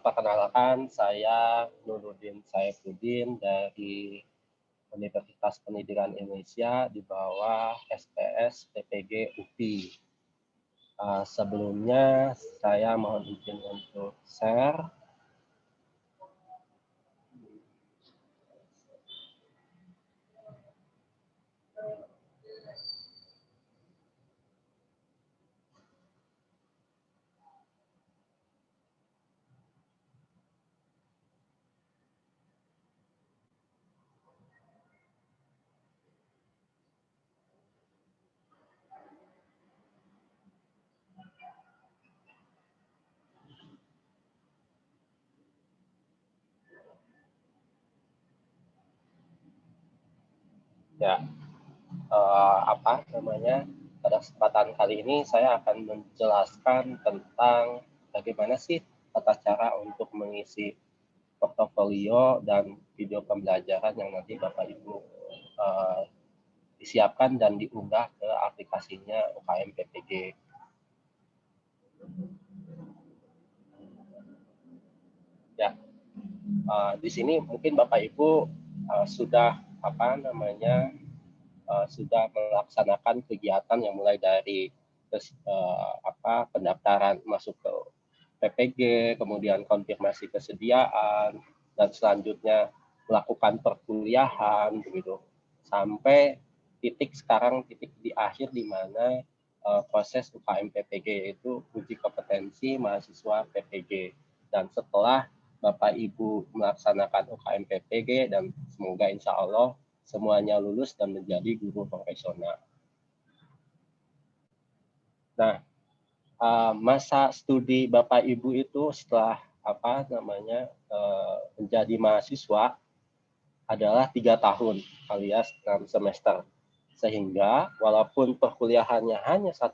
Perkenalkan, saya Nuruddin Saifuddin dari Universitas Pendidikan Indonesia di bawah SPS PPG UPI. Sebelumnya saya mohon izin untuk share. Ya, pada kesempatan kali ini saya akan menjelaskan tentang bagaimana sih tata cara untuk mengisi portofolio dan video pembelajaran yang nanti Bapak Ibu disiapkan dan diunggah ke aplikasinya UKM PPG. Ya, di sini mungkin Bapak Ibu sudah sudah melaksanakan kegiatan yang mulai dari pendaftaran masuk ke PPG, kemudian konfirmasi kesediaan, dan selanjutnya melakukan perkuliahan begitu sampai titik di akhir di mana proses UKM PPG itu uji kompetensi mahasiswa PPG. Dan setelah Bapak Ibu melaksanakan UKM PPG dan semoga insya Allah semuanya lulus dan menjadi guru profesional. Nah, masa studi Bapak Ibu itu setelah menjadi mahasiswa adalah 3 tahun alias 6 semester. Sehingga walaupun perkuliahannya hanya 1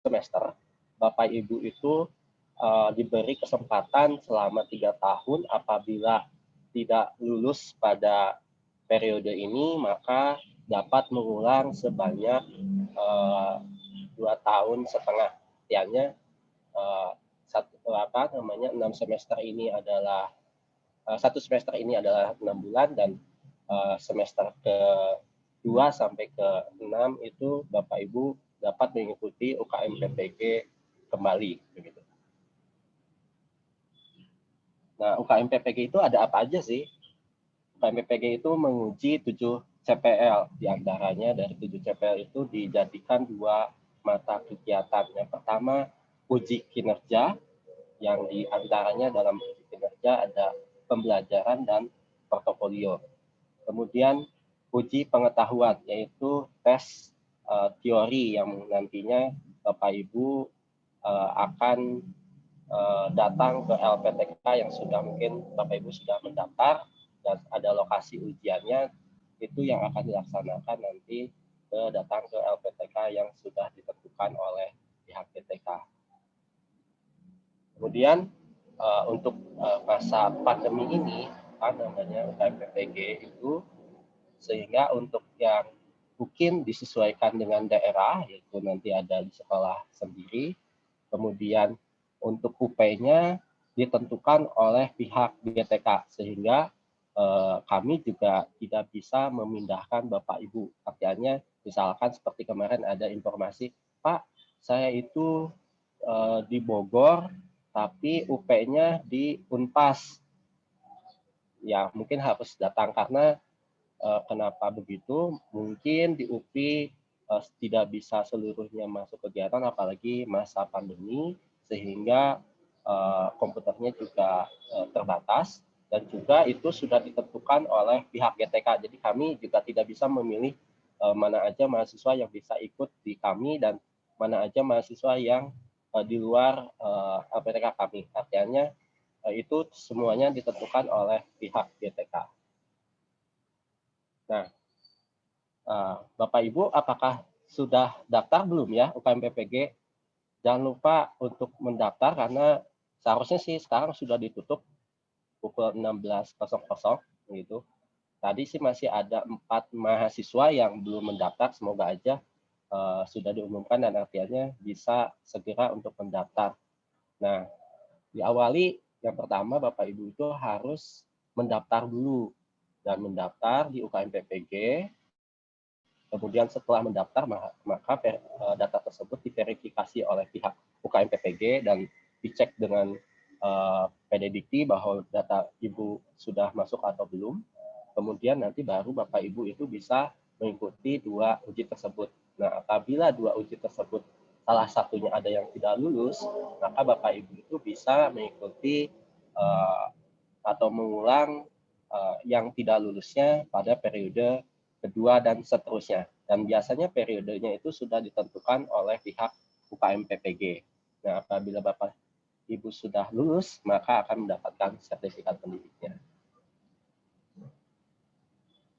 semester, Bapak Ibu itu diberi kesempatan selama 3 tahun. Apabila tidak lulus pada periode ini, maka dapat mengulang sebanyak 2,5 tahun. Artinya 6 semester ini adalah 1 semester ini adalah 6 bulan dan semester ke-2 sampai ke-6 itu Bapak Ibu dapat mengikuti UKM PPG kembali begitu. Nah, UKM PPG itu ada apa aja sih? UKM PPG itu menguji 7 CPL, diantaranya dari 7 CPL itu dijadikan 2 mata kegiatan. Yang pertama, uji kinerja, yang diantaranya dalam uji kinerja ada pembelajaran dan portofolio. Kemudian uji pengetahuan, yaitu tes teori yang nantinya Bapak Ibu akan datang ke LPTK yang sudah mungkin Bapak Ibu sudah mendaftar dan ada lokasi ujiannya, itu yang akan dilaksanakan nanti datang ke LPTK yang sudah ditentukan oleh pihak PTK. Kemudian untuk masa pandemi ini UKM PPG itu, sehingga untuk yang mungkin disesuaikan dengan daerah, yaitu nanti ada di sekolah sendiri, kemudian untuk UP-nya ditentukan oleh pihak BTK, sehingga kami juga tidak bisa memindahkan Bapak Ibu. Artinya misalkan seperti kemarin ada informasi, Pak, saya itu di Bogor, tapi UP-nya di Unpas. Ya, mungkin harus datang karena kenapa begitu? Mungkin di UPI tidak bisa seluruhnya masuk kegiatan, apalagi masa pandemi, sehingga komputernya juga terbatas, dan juga itu sudah ditentukan oleh pihak GTK. Jadi kami juga tidak bisa memilih mana aja mahasiswa yang bisa ikut di kami dan mana aja mahasiswa yang di luar LPTK kami. Artinya itu semuanya ditentukan oleh pihak GTK. Nah, Bapak Ibu, apakah sudah daftar belum ya UKM PPG? Jangan lupa untuk mendaftar karena seharusnya sih sekarang sudah ditutup pukul 16.00 gitu. Tadi sih masih ada 4 mahasiswa yang belum mendaftar, semoga aja sudah diumumkan dan artinya bisa segera untuk mendaftar. Nah, diawali Yang pertama, Bapak Ibu itu harus mendaftar dulu, dan mendaftar di UKM PPG. Kemudian setelah mendaftar, maka data tersebut diverifikasi oleh pihak UKM PPG dan dicek dengan PD Dikti bahwa data Ibu sudah masuk atau belum. Kemudian nanti baru Bapak Ibu itu bisa mengikuti 2 uji tersebut. Nah, apabila 2 uji tersebut salah satunya ada yang tidak lulus, maka Bapak Ibu itu bisa mengikuti atau mengulang yang tidak lulusnya pada periode kedua dan seterusnya. Dan biasanya periodenya itu sudah ditentukan oleh pihak UKM PPG. Nah, apabila Bapak Ibu sudah lulus, maka akan mendapatkan sertifikat pendidiknya.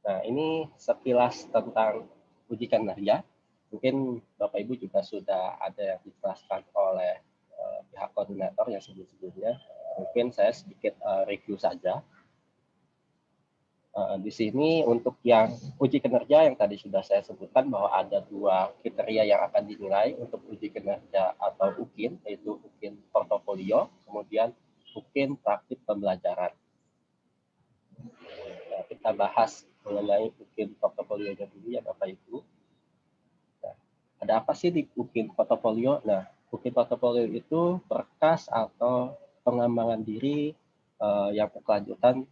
Nah, ini sekilas tentang uji kinerja. Mungkin Bapak Ibu juga sudah ada yang dijelaskan oleh pihak koordinator yang sebelumnya. Mungkin saya sedikit review saja. Di sini untuk yang uji kinerja yang tadi sudah saya sebutkan bahwa ada 2 kriteria yang akan dinilai untuk uji kinerja atau UKIN, yaitu UKIN portofolio, kemudian UKIN praktik pembelajaran. Nah, kita bahas mengenai UKIN portofolionya dulu ya Bapak Ibu. Nah, ada apa sih di UKIN portofolio? Nah, UKIN portofolio itu berkas atau pengembangan diri yang berkelanjutan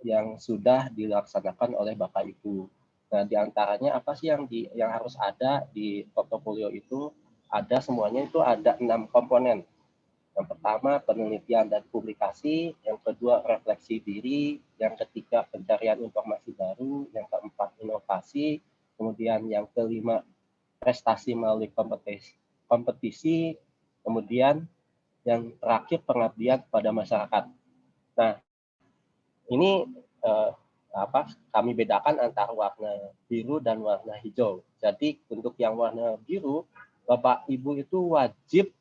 yang sudah dilaksanakan oleh Bapak Ibu. Nah, diantaranya apa sih yang harus ada di portofolio itu? Ada semuanya itu ada 6 komponen. Yang pertama penelitian dan publikasi, yang kedua refleksi diri, yang ketiga pencarian informasi baru, yang keempat inovasi, kemudian yang kelima prestasi melalui kompetisi, kemudian yang terakhir pengabdian pada masyarakat. Nah, ini kami bedakan antara warna biru dan warna hijau. Jadi untuk yang warna biru, Bapak Ibu itu wajib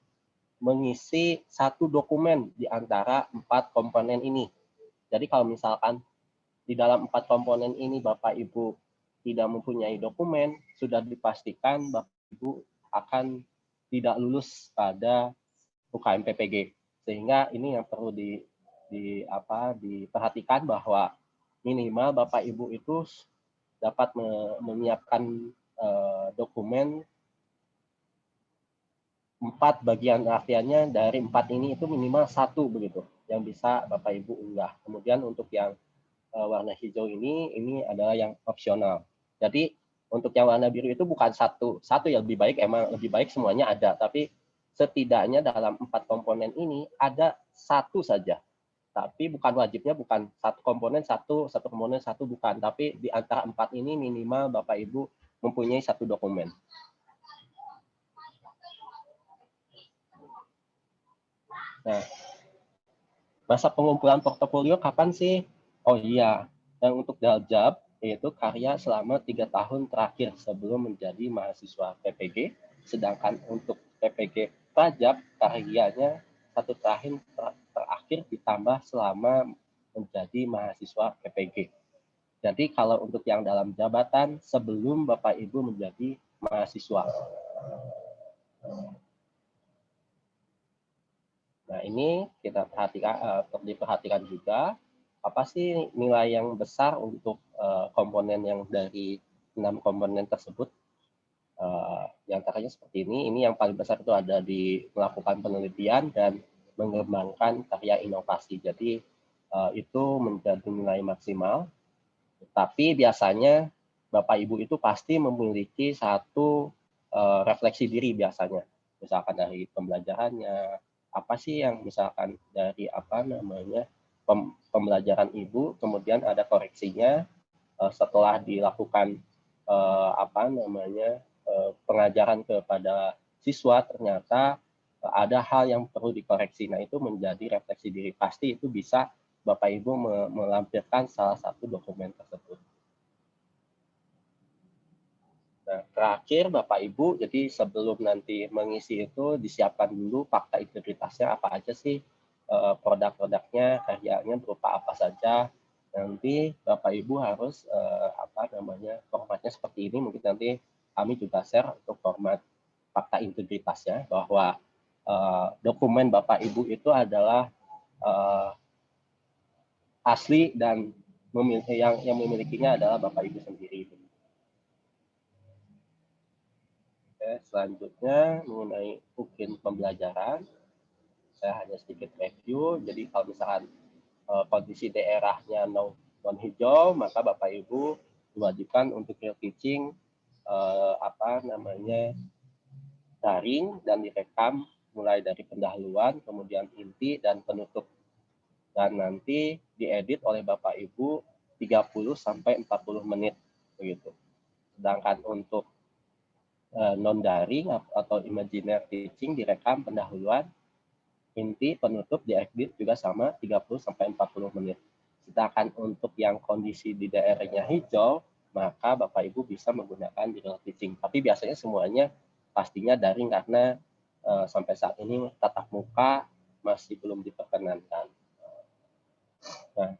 mengisi 1 dokumen di antara 4 komponen ini. Jadi kalau misalkan di dalam 4 komponen ini Bapak Ibu tidak mempunyai dokumen, sudah dipastikan Bapak Ibu akan tidak lulus pada UKM PPG. Sehingga ini yang perlu diperhatikan bahwa minimal Bapak Ibu itu dapat menyiapkan dokumen 4 bagian akhirnya dari 4 ini itu minimal 1 begitu yang bisa Bapak Ibu unggah. Kemudian untuk yang warna hijau ini adalah yang opsional. Jadi untuk yang warna biru itu bukan satu yang lebih baik, emang lebih baik semuanya ada, tapi setidaknya dalam 4 komponen ini ada 1 saja. Tapi bukan wajibnya bukan 1 komponen 1 komponen 1 bukan, tapi di antara 4 ini minimal Bapak Ibu mempunyai 1 dokumen. Nah, masa pengumpulan portofolio kapan sih? Oh iya, yang untuk Daljab yaitu karya selama 3 tahun terakhir sebelum menjadi mahasiswa PPG, sedangkan untuk PPG Rajab karyanya 1 tahun terakhir ditambah selama menjadi mahasiswa PPG. Jadi kalau untuk yang dalam jabatan sebelum Bapak Ibu menjadi mahasiswa. Nah, ini kita diperhatikan juga apa sih nilai yang besar untuk komponen yang dari 6 komponen tersebut. Yang antaranya seperti ini yang paling besar itu ada di melakukan penelitian dan mengembangkan karya inovasi. Jadi itu menjadi nilai maksimal. Tapi biasanya Bapak Ibu itu pasti memiliki 1 refleksi diri biasanya. Misalkan dari pembelajarannya, apa sih yang misalkan dari pembelajaran Ibu, kemudian ada koreksinya setelah dilakukan pengajaran kepada siswa, ternyata ada hal yang perlu dikoreksi. Nah, itu menjadi refleksi diri. Pasti itu bisa Bapak Ibu melampirkan salah satu dokumen tersebut. Nah, terakhir Bapak Ibu, jadi sebelum nanti mengisi itu disiapkan dulu fakta integritasnya apa aja sih, produk-produknya, karyanya berupa apa saja. Nanti Bapak Ibu harus formatnya seperti ini. Mungkin nanti kami juga share untuk format fakta integritasnya, bahwa dokumen Bapak Ibu itu adalah asli dan yang memilikinya adalah Bapak Ibu sendiri. Oke, selanjutnya mengenai UKIN pembelajaran, saya hanya sedikit review. Jadi kalau misalkan kondisi daerahnya non hijau, maka Bapak Ibu diwajibkan untuk real teaching daring dan direkam mulai dari pendahuluan, kemudian inti dan penutup. Dan nanti diedit oleh Bapak Ibu 30 sampai 40 menit begitu. Sedangkan untuk non daring atau imaginary teaching direkam pendahuluan, inti, penutup diedit juga sama 30 sampai 40 menit. Sedangkan untuk yang kondisi di daerahnya hijau, maka Bapak Ibu bisa menggunakan real teaching. Tapi biasanya semuanya pastinya daring karena sampai saat ini tatap muka masih belum diperkenankan. Nah,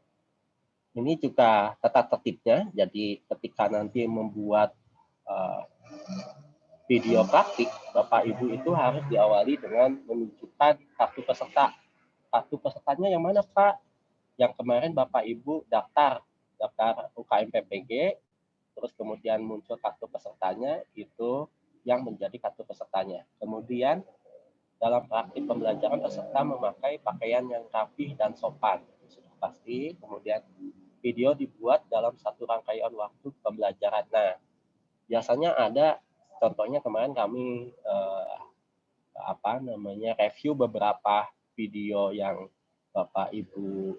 ini juga tata tertibnya. Jadi ketika nanti membuat video praktik, Bapak Ibu itu harus diawali dengan menunjukkan kartu peserta. Kartu pesertanya yang mana, Pak? Yang kemarin Bapak Ibu daftar UKM PPG, terus kemudian muncul kartu pesertanya, itu yang menjadi kartu pesertanya. Kemudian dalam praktik pembelajaran peserta memakai pakaian yang rapih dan sopan, sudah pasti. Kemudian video dibuat dalam satu rangkaian waktu pembelajaran. Nah, biasanya ada, contohnya kemarin kami review beberapa video yang Bapak Ibu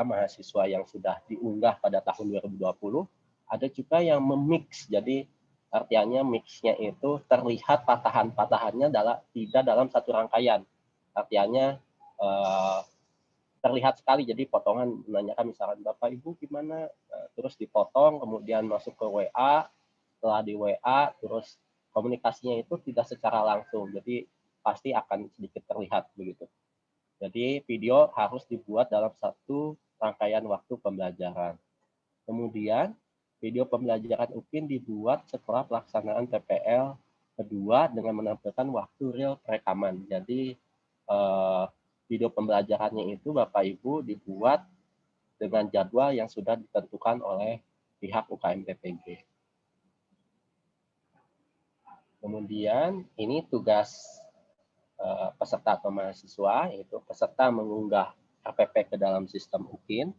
mahasiswa yang sudah diunggah pada tahun 2020. Ada juga yang memix, jadi artinya mixnya itu terlihat patahan-patahannya tidak dalam satu rangkaian. Artinya terlihat sekali, jadi potongan menanyakan misalkan Bapak Ibu gimana, terus dipotong, kemudian masuk ke WA, setelah di WA, terus komunikasinya itu tidak secara langsung, jadi pasti akan sedikit terlihat begitu. Jadi video harus dibuat dalam satu rangkaian waktu pembelajaran. Kemudian video pembelajaran UKIN dibuat setelah pelaksanaan PPL kedua dengan menampilkan waktu real perekaman. Jadi video pembelajarannya itu Bapak Ibu dibuat dengan jadwal yang sudah ditentukan oleh pihak UKM PPG. Kemudian ini tugas peserta atau mahasiswa, yaitu peserta mengunggah KPP ke dalam sistem UKIN,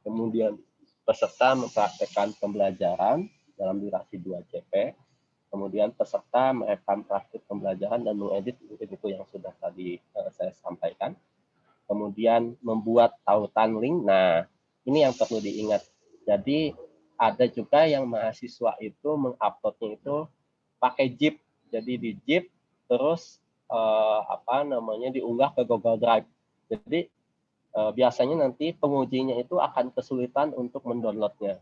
kemudian peserta mempraktekkan pembelajaran dalam durasi 2 CP, kemudian peserta merekam praktik pembelajaran dan mengedit itu yang sudah tadi saya sampaikan, kemudian membuat tautan link. Nah, ini yang perlu diingat. Jadi ada juga yang mahasiswa itu menguploadnya itu pakai zip, jadi di zip terus diunggah ke Google Drive. Jadi biasanya nanti pengujinya itu akan kesulitan untuk mendownloadnya.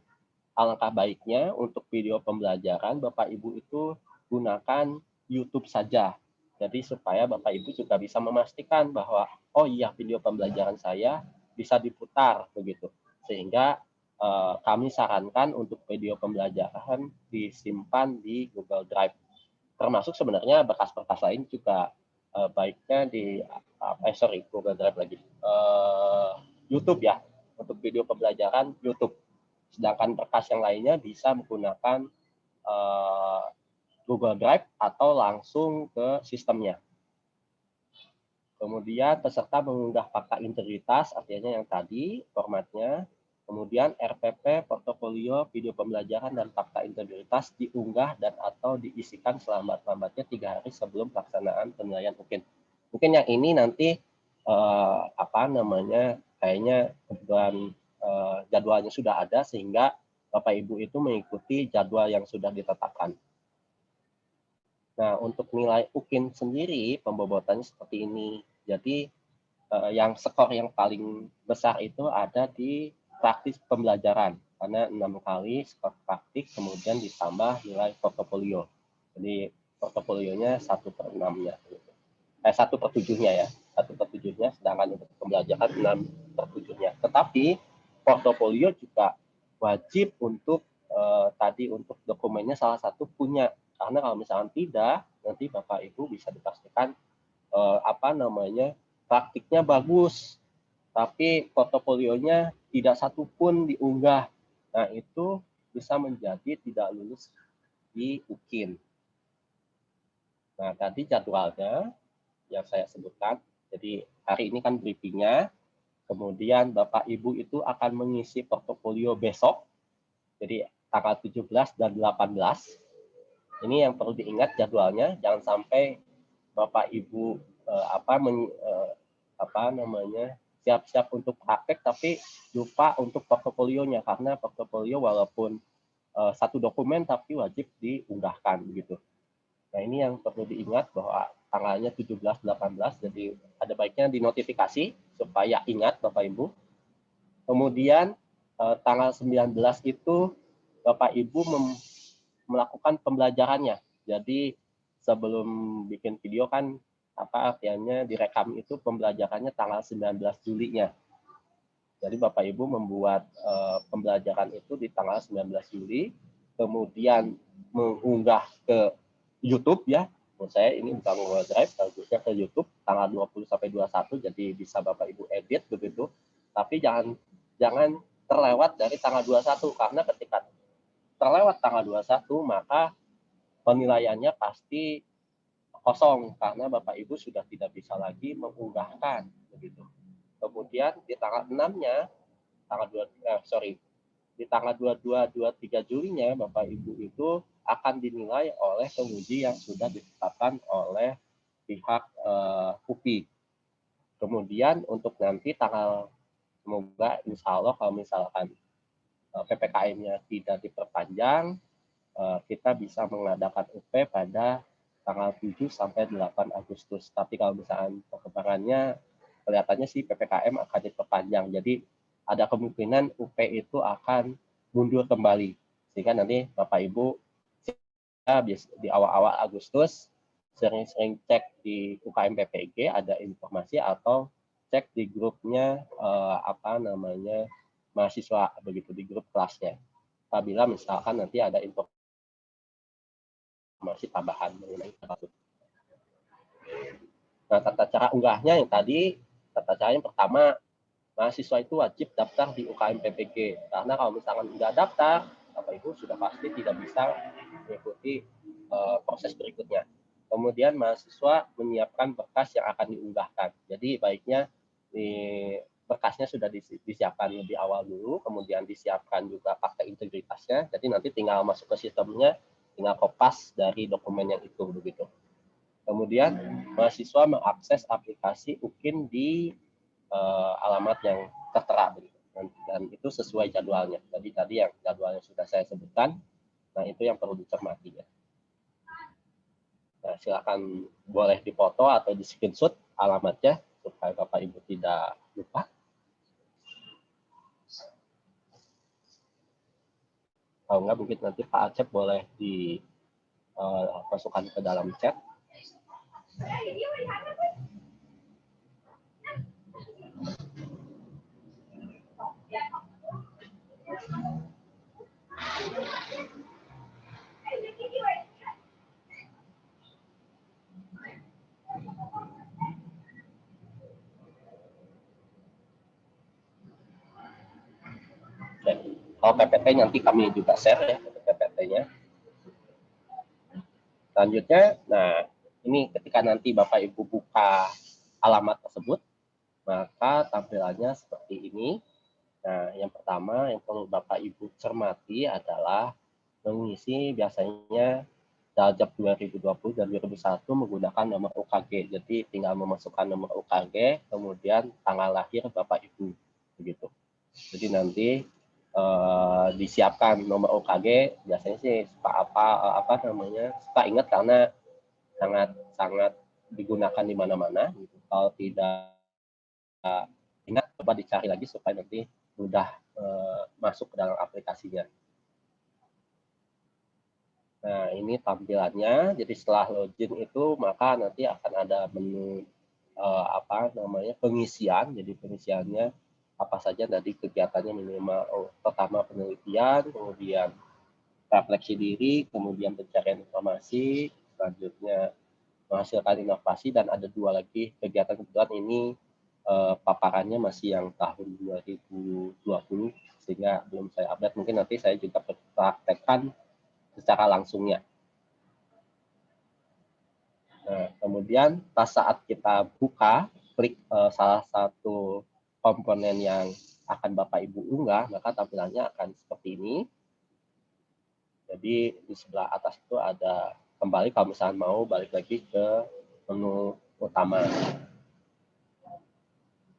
Alangkah baiknya untuk video pembelajaran Bapak Ibu itu gunakan YouTube saja. Jadi supaya Bapak Ibu juga bisa memastikan bahwa oh iya video pembelajaran saya bisa diputar begitu. Sehingga kami sarankan untuk video pembelajaran disimpan di Google Drive. Termasuk sebenarnya berkas-berkas lain juga baiknya di Google Drive lagi. YouTube ya, untuk video pembelajaran YouTube. Sedangkan berkas yang lainnya bisa menggunakan Google Drive atau langsung ke sistemnya. Kemudian peserta mengunggah fakta integritas, artinya yang tadi formatnya. Kemudian RPP, portofolio, video pembelajaran, dan fakta integritas diunggah dan atau diisikan selambat-lambatnya 3 hari sebelum pelaksanaan penilaian UKIN. Mungkin yang ini nanti kayaknya kebetulan jadwalnya sudah ada sehingga Bapak Ibu itu mengikuti jadwal yang sudah ditetapkan. Nah, untuk nilai UKIN sendiri pembobotannya seperti ini. Jadi yang skor yang paling besar itu ada di praktis pembelajaran karena 6 kali skor praktik kemudian ditambah nilai portofolio. Jadi portofolionya 1/6-nya. 1/7-nya ya. 1/7-nya, sedangkan untuk pembelajaran 6/7-nya. Tetapi portofolio juga wajib untuk tadi untuk dokumennya salah satu punya. Karena kalau misalkan tidak, nanti Bapak Ibu bisa dipastikan praktiknya bagus, tapi portofolionya tidak satupun diunggah. Nah, itu bisa menjadi tidak lulus di UKIN. Nah, tadi jadwalnya yang saya sebutkan. Jadi hari ini kan briefingnya, kemudian Bapak Ibu itu akan mengisi portofolio besok, jadi tanggal 17 dan 18. Ini yang perlu diingat jadwalnya, jangan sampai Bapak Ibu siap-siap untuk praktek tapi lupa untuk portofolionya, karena portofolio walaupun satu dokumen tapi wajib diunggahkan begitu. Nah, ini yang perlu diingat bahwa tanggalnya 17-18, jadi ada baiknya dinotifikasi supaya ingat Bapak Ibu. Kemudian tanggal 19 itu Bapak Ibu melakukan pembelajarannya. Jadi sebelum bikin video kan artinya direkam itu pembelajarannya tanggal 19 Julinya. Jadi Bapak Ibu membuat pembelajaran itu di tanggal 19 Juli, kemudian mengunggah ke YouTube ya. Menurut saya ini bukan Google Drive, harusnya ke YouTube tanggal 20 sampai 21, jadi bisa Bapak Ibu edit begitu. Tapi jangan terlewat dari tanggal 21, karena ketika terlewat tanggal 21 maka penilaiannya pasti kosong karena Bapak Ibu sudah tidak bisa lagi mengunggahkan begitu. Kemudian di tanggal 6-nya, di tanggal 22 23 Julinya Bapak Ibu itu akan dinilai oleh penguji yang sudah ditetapkan oleh pihak UPI. Kemudian untuk nanti tanggal, semoga insya Allah kalau misalkan PPKM-nya tidak diperpanjang, kita bisa mengadakan UP pada tanggal 7 sampai 8 Agustus. Tapi kalau misalkan perkembangannya kelihatannya sih PPKM akan diperpanjang. Jadi ada kemungkinan UP itu akan mundur kembali. Sehingga nanti Bapak Ibu di awal-awal Agustus sering-sering cek di UKM PPG ada informasi, atau cek di grupnya mahasiswa begitu, di grup kelasnya. Apabila misalkan nanti ada informasi tambahan mengenai kasus. Nah, tata cara unggahnya yang tadi, tata cara yang pertama, mahasiswa itu wajib daftar di UKM PPG. Karena kalau misalkan nggak daftar, Bapak Ibu sudah pasti tidak bisa mengikuti proses berikutnya. Kemudian mahasiswa menyiapkan berkas yang akan diunggahkan. Jadi baiknya berkasnya sudah disiapkan lebih awal dulu, kemudian disiapkan juga fakta integritasnya. Jadi nanti tinggal masuk ke sistemnya, tinggal kopas dari dokumen yang itu begitu. Kemudian mahasiswa mengakses aplikasi UKIN di alamat yang tertera begitu. Dan itu sesuai jadwalnya. Jadi tadi yang jadwalnya sudah saya sebutkan, nah itu yang perlu dicermati ya. Nah, silakan boleh dipoto atau di screenshot alamatnya supaya Bapak Ibu tidak lupa. Kalau enggak mungkin nanti Pak Acep boleh dimasukkan ke dalam chat. Kalau PPT nanti kami juga share ya PPT-nya. Selanjutnya, nah ini ketika nanti Bapak Ibu buka alamat tersebut, maka tampilannya seperti ini. Nah, yang pertama yang perlu Bapak Ibu cermati adalah mengisi biasanya Daljab 2020 dan 2001 menggunakan nomor UKG. Jadi tinggal memasukkan nomor UKG, kemudian tanggal lahir Bapak Ibu, begitu. Jadi nanti disiapkan nomor UKG, biasanya sih suka ingat karena sangat digunakan di mana-mana. Gitu. Kalau tidak ingat, coba dicari lagi supaya nanti mudah masuk ke dalam aplikasinya. Nah, ini tampilannya. Jadi setelah login itu, maka nanti akan ada menu pengisian. Jadi pengisiannya apa saja tadi kegiatannya, minimal pertama penelitian, kemudian refleksi diri, kemudian pencarian informasi, selanjutnya menghasilkan inovasi, dan ada 2 lagi kegiatan. Kebetulan ini paparannya masih yang tahun 2020 sehingga belum saya update, mungkin nanti saya juga praktekkan secara langsungnya. Nah, kemudian pas saat kita buka, klik salah satu komponen yang akan Bapak Ibu unggah, maka tampilannya akan seperti ini. Jadi di sebelah atas itu ada kembali kalau misalnya mau balik lagi ke menu utama.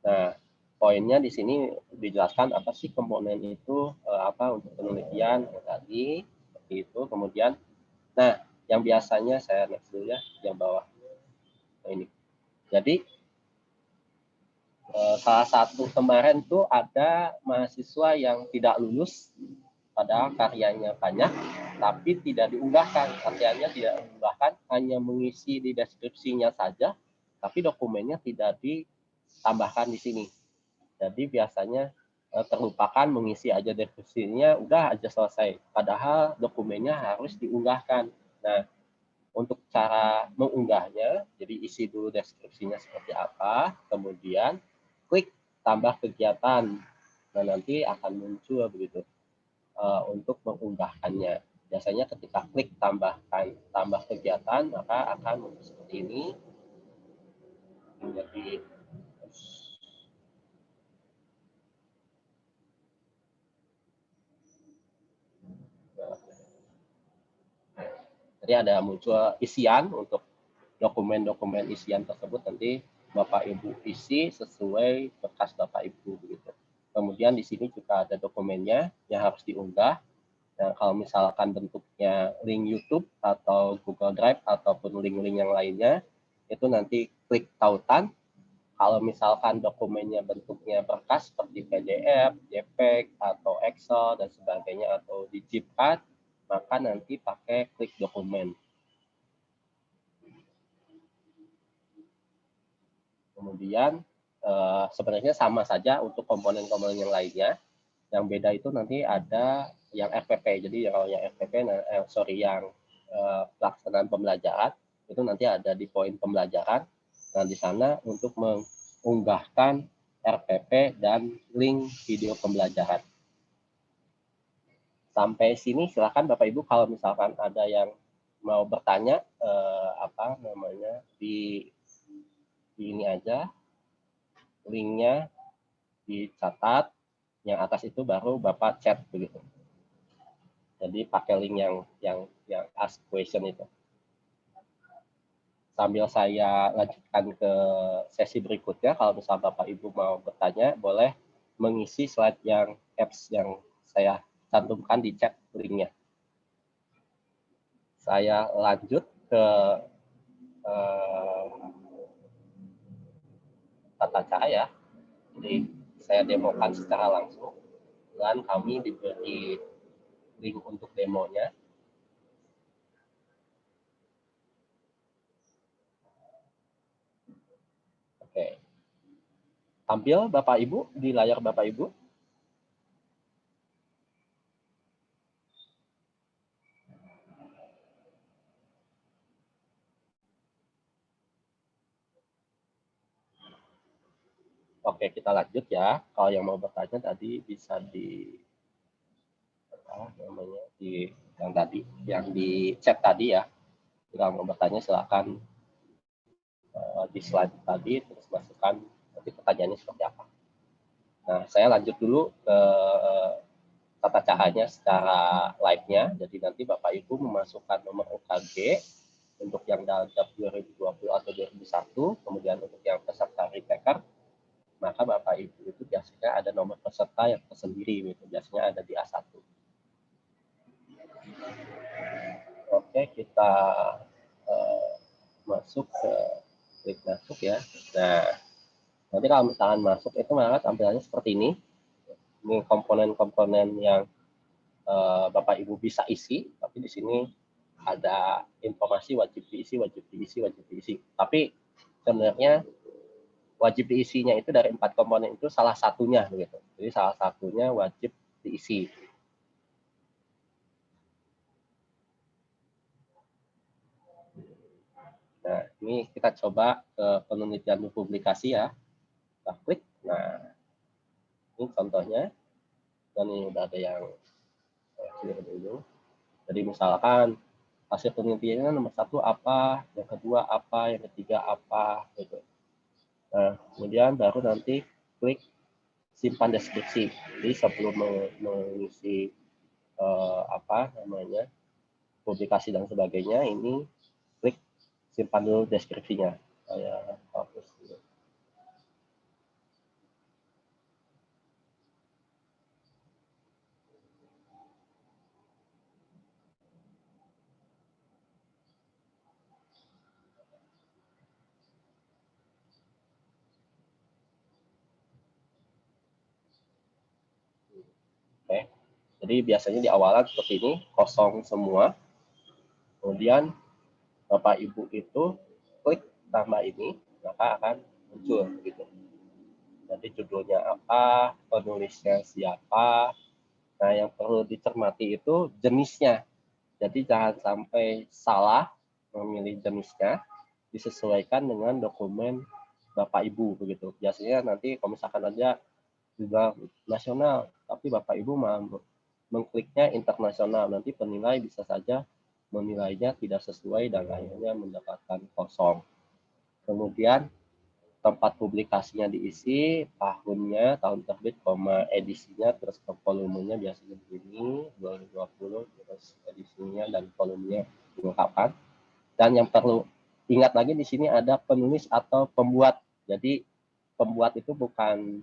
Nah, poinnya di sini dijelaskan apa sih komponen itu, apa untuk penelitian tadi, seperti itu. Kemudian, nah yang biasanya saya next dulu ya, yang bawah. Nah, ini. Jadi salah satu kemarin tuh ada mahasiswa yang tidak lulus, padahal karyanya banyak, tapi tidak diunggahkan. Karyanya tidak diunggahkan, hanya mengisi di deskripsinya saja, tapi dokumennya tidak ditambahkan di sini. Jadi biasanya terlupakan mengisi aja deskripsinya, udah aja selesai. Padahal dokumennya harus diunggahkan. Nah, untuk cara mengunggahnya, jadi isi dulu deskripsinya seperti apa, kemudian klik tambah kegiatan. Nah, nanti akan muncul begitu untuk mengunggahkannya. Biasanya ketika klik tambah kegiatan, maka akan muncul seperti ini. Jadi ada muncul isian untuk dokumen-dokumen isian tersebut, nanti Bapak Ibu isi sesuai berkas Bapak Ibu begitu. Kemudian di sini juga ada dokumennya yang harus diunggah. Nah, kalau misalkan bentuknya link YouTube atau Google Drive ataupun link-link yang lainnya, itu nanti klik tautan. Kalau misalkan dokumennya bentuknya berkas seperti PDF, JPEG, atau Excel, dan sebagainya, atau di zip-pad, maka nanti pakai klik dokumen. Kemudian sebenarnya sama saja untuk komponen-komponen yang lainnya. Yang beda itu nanti ada yang FPP. Jadi kalau yang FPP, yang pelaksanaan pembelajaran, itu nanti ada di poin pembelajaran. Nah, di sana untuk mengunggahkan RPP dan link video pembelajaran. Sampai sini silakan Bapak Ibu kalau misalkan ada yang mau bertanya, di ini aja, linknya dicatat, yang atas itu baru Bapak chat begitu. Jadi pakai link yang ask question itu. Sambil saya lanjutkan ke sesi berikutnya, kalau misal Bapak Ibu mau bertanya, boleh mengisi slide yang apps yang saya cantumkan di chat linknya. Saya lanjut ke tata cara ya. Jadi saya demokan secara langsung, dan kami diberi link untuk demonya. Oke. Tampil Bapak Ibu di layar Bapak Ibu. Oke, kita lanjut ya. Kalau yang mau bertanya tadi bisa di yang di chat tadi ya. Jika mau bertanya silakan di slide tadi, terus masukkan nanti pertanyaannya seperti apa. Nah, saya lanjut dulu ke tata caranya secara live-nya. Jadi nanti Bapak Ibu memasukkan nomor UKG untuk yang DALJAB 2020 atau 2001, kemudian untuk yang peserta Retaker, maka Bapak Ibu itu biasanya ada nomor peserta yang tersendiri, gitu. Biasanya ada di A1. Oke, kita masuk ke klik masuk ya. Nah, nanti kalau misalkan masuk itu maka tampilannya seperti ini. Ini komponen-komponen yang Bapak Ibu bisa isi, tapi di sini ada informasi wajib diisi, wajib diisi, wajib diisi. Tapi sebenarnya wajib diisinya itu dari 4 komponen itu salah satunya begitu. Jadi salah satunya wajib diisi. Ini kita coba ke penelitian publikasi ya. Kita klik. Nah, ini contohnya. Dan ini udah ada yang clear dulu. Jadi misalkan hasil penelitiannya nomor 1 apa, yang kedua apa, yang ketiga apa, gitu. Nah, kemudian baru nanti klik simpan deskripsi. Jadi sebelum mengisi apa namanya publikasi dan sebagainya, ini klik simpan dulu deskripsinya. Saya hapus dulu. Oke. Jadi biasanya di awalan seperti ini, kosong semua. Kemudian Bapak Ibu itu klik tambah ini, maka akan muncul gitu. Jadi judulnya apa, penulisnya siapa. Nah, yang perlu dicermati itu jenisnya. Jadi jangan sampai salah memilih jenisnya, disesuaikan dengan dokumen Bapak Ibu begitu. Biasanya nanti kalau misalkan aja juga nasional, tapi Bapak Ibu mengkliknya internasional, nanti penilai bisa saja menilainya tidak sesuai dan akhirnya mendapatkan kosong. Kemudian tempat publikasinya diisi, tahunnya, tahun terbit, edisinya, terus ke volumenya biasanya begini, 2020, terus edisinya dan volumenya dilengkapkan. Dan yang perlu ingat lagi di sini ada penulis atau pembuat. Jadi pembuat itu bukan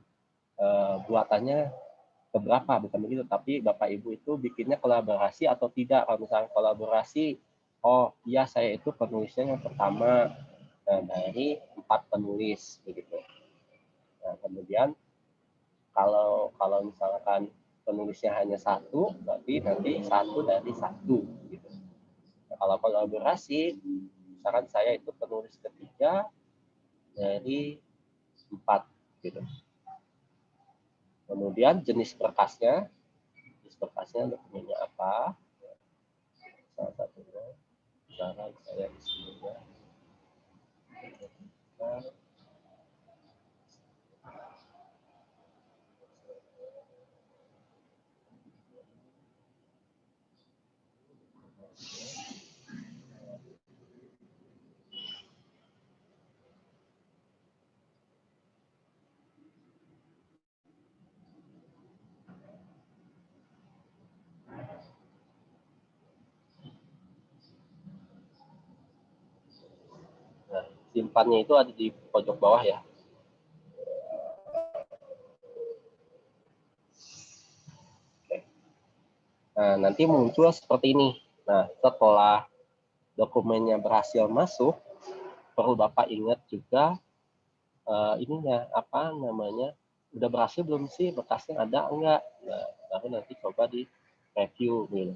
buatannya keberapa, bukan begitu, tapi Bapak Ibu itu bikinnya kolaborasi atau tidak. Kalau misalnya kolaborasi, oh iya saya itu penulisnya yang pertama, dari 4 penulis begitu. Nah, kemudian kalau kalau misalkan penulisnya hanya satu, berarti nanti satu dari satu gitu. Nah, kalau kolaborasi, misalkan saya itu penulis ketiga dari 4 gitu. Kemudian jenis berkasnya dokumennya apa? Salah satunya, misalkan saya isinya nah, simpannya itu ada di pojok bawah ya. Nah, nanti muncul seperti ini. Nah, setelah dokumennya berhasil masuk, perlu Bapak ingat juga ininya apa namanya, udah berhasil belum sih, bekasnya ada enggak. Nah, baru nanti coba di review gitu.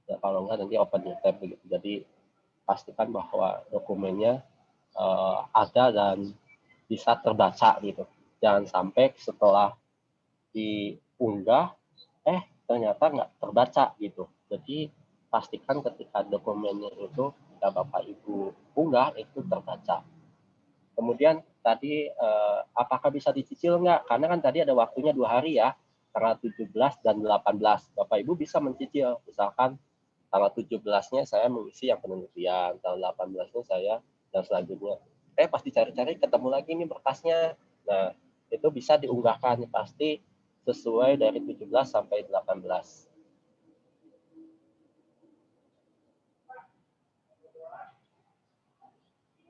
Ya, kalau enggak nanti open new tab begitu. Jadi pastikan bahwa dokumennya ada dan bisa terbaca gitu. Jangan sampai setelah diunggah ternyata nggak terbaca gitu. Jadi pastikan ketika dokumennya itu kita Bapak Ibu unggah itu terbaca. Kemudian tadi apakah bisa dicicil nggak? Karena kan tadi ada waktunya 2 hari ya, tanggal 17 dan 18. Bapak Ibu bisa mencicil. Misalkan tanggal 17-nya saya mengisi yang penelitian, tanggal 18-nya saya dan selanjutnya. Pasti cari-cari ketemu lagi nih berkasnya. Nah, itu bisa diunggahkan pasti sesuai dari 17 sampai 18.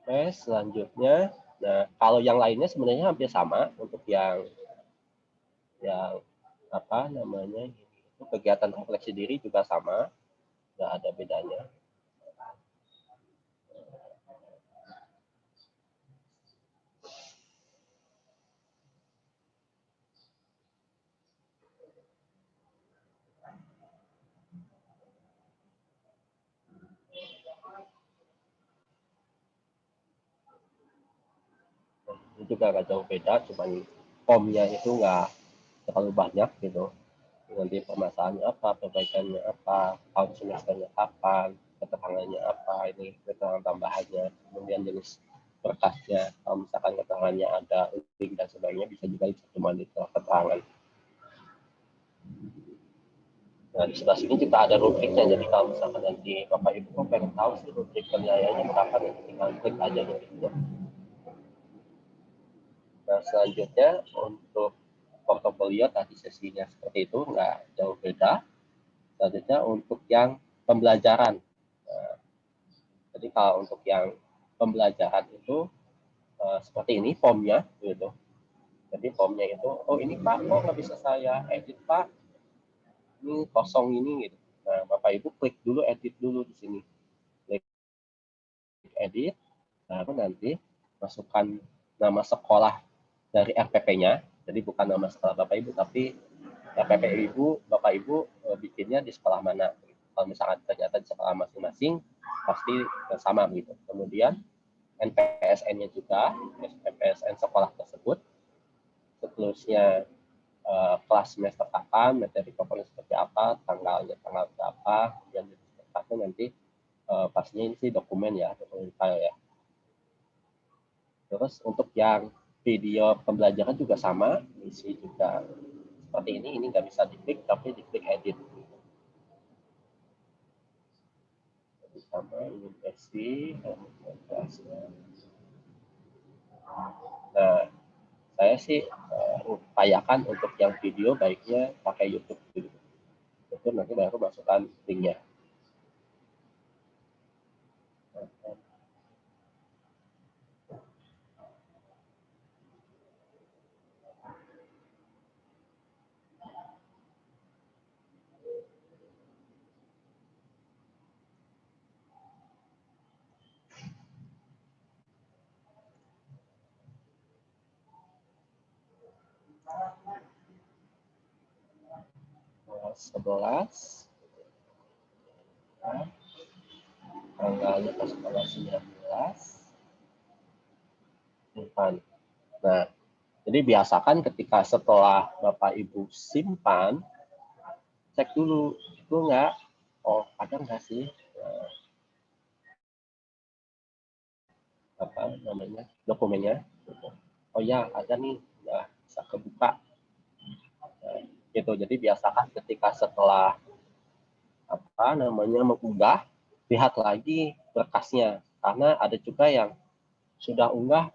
Oke, selanjutnya, nah kalau yang lainnya sebenarnya hampir sama untuk yang apa namanya itu kegiatan refleksi diri juga sama, nggak ada bedanya. Ini juga nggak jauh beda, cuman formnya itu nggak terlalu banyak gitu. nanti permasalahannya apa, perbaikannya apa, tahun semesternya kapan, keterangannya apa, ini keterangan tambahannya, kemudian jenis berkasnya, kalau misalkan keterangannya ada link dan sebagainya, bisa juga cuma di keterangan. Nah, di sebelah sini kita ada rubriknya, jadi kalau misalkan nanti Bapak Ibu pengen tahu sih rubrik penilaiannya berapa, nanti tinggal klik aja gitu. Nah, selanjutnya untuk portofolio tadi sesinya seperti itu, nggak jauh beda. Selanjutnya untuk yang pembelajaran. Nah, jadi kalau untuk yang pembelajaran itu seperti ini formnya, gitu. Jadi formnya itu, oh ini Pak, kok nggak bisa saya edit Pak? Ini kosong ini gitu. Nah, Bapak Ibu klik dulu, edit dulu di sini. Klik edit, baru nanti masukkan nama sekolah dari RPP-nya. Jadi bukan nama sekolah Bapak Ibu, tapi RPP Ibu, Bapak Ibu bikinnya di sekolah mana. Kalau misalkan ternyata di sekolah masing-masing, pasti sama gitu. Kemudian NPSN-nya juga, NPSN sekolah tersebut. Seterusnya kelas semester kapan, materi pokoknya seperti apa, tanggalnya tanggal berapa, kemudian nanti pastinya ini sih dokumen ya, dokumen file ya. Terus untuk yang video pembelajaran juga sama, isi juga seperti ini nggak bisa diklik, tapi diklik edit. Jadi sama, ini versi, nah, saya sih upayakan untuk yang video baiknya pakai YouTube dulu. Itu nanti baru masukkan linknya. Kelas 11, tanggalnya pas kelas 19, simpan. Nah, jadi biasakan ketika setelah Bapak Ibu simpan, cek dulu, itu enggak, oh ada nggak sih apa namanya dokumennya? Oh ya, ada nih, ya bisa kebuka. Nah, gitu. Jadi biasakan ketika setelah apa namanya mengunggah, lihat lagi berkasnya, karena ada juga yang sudah unggah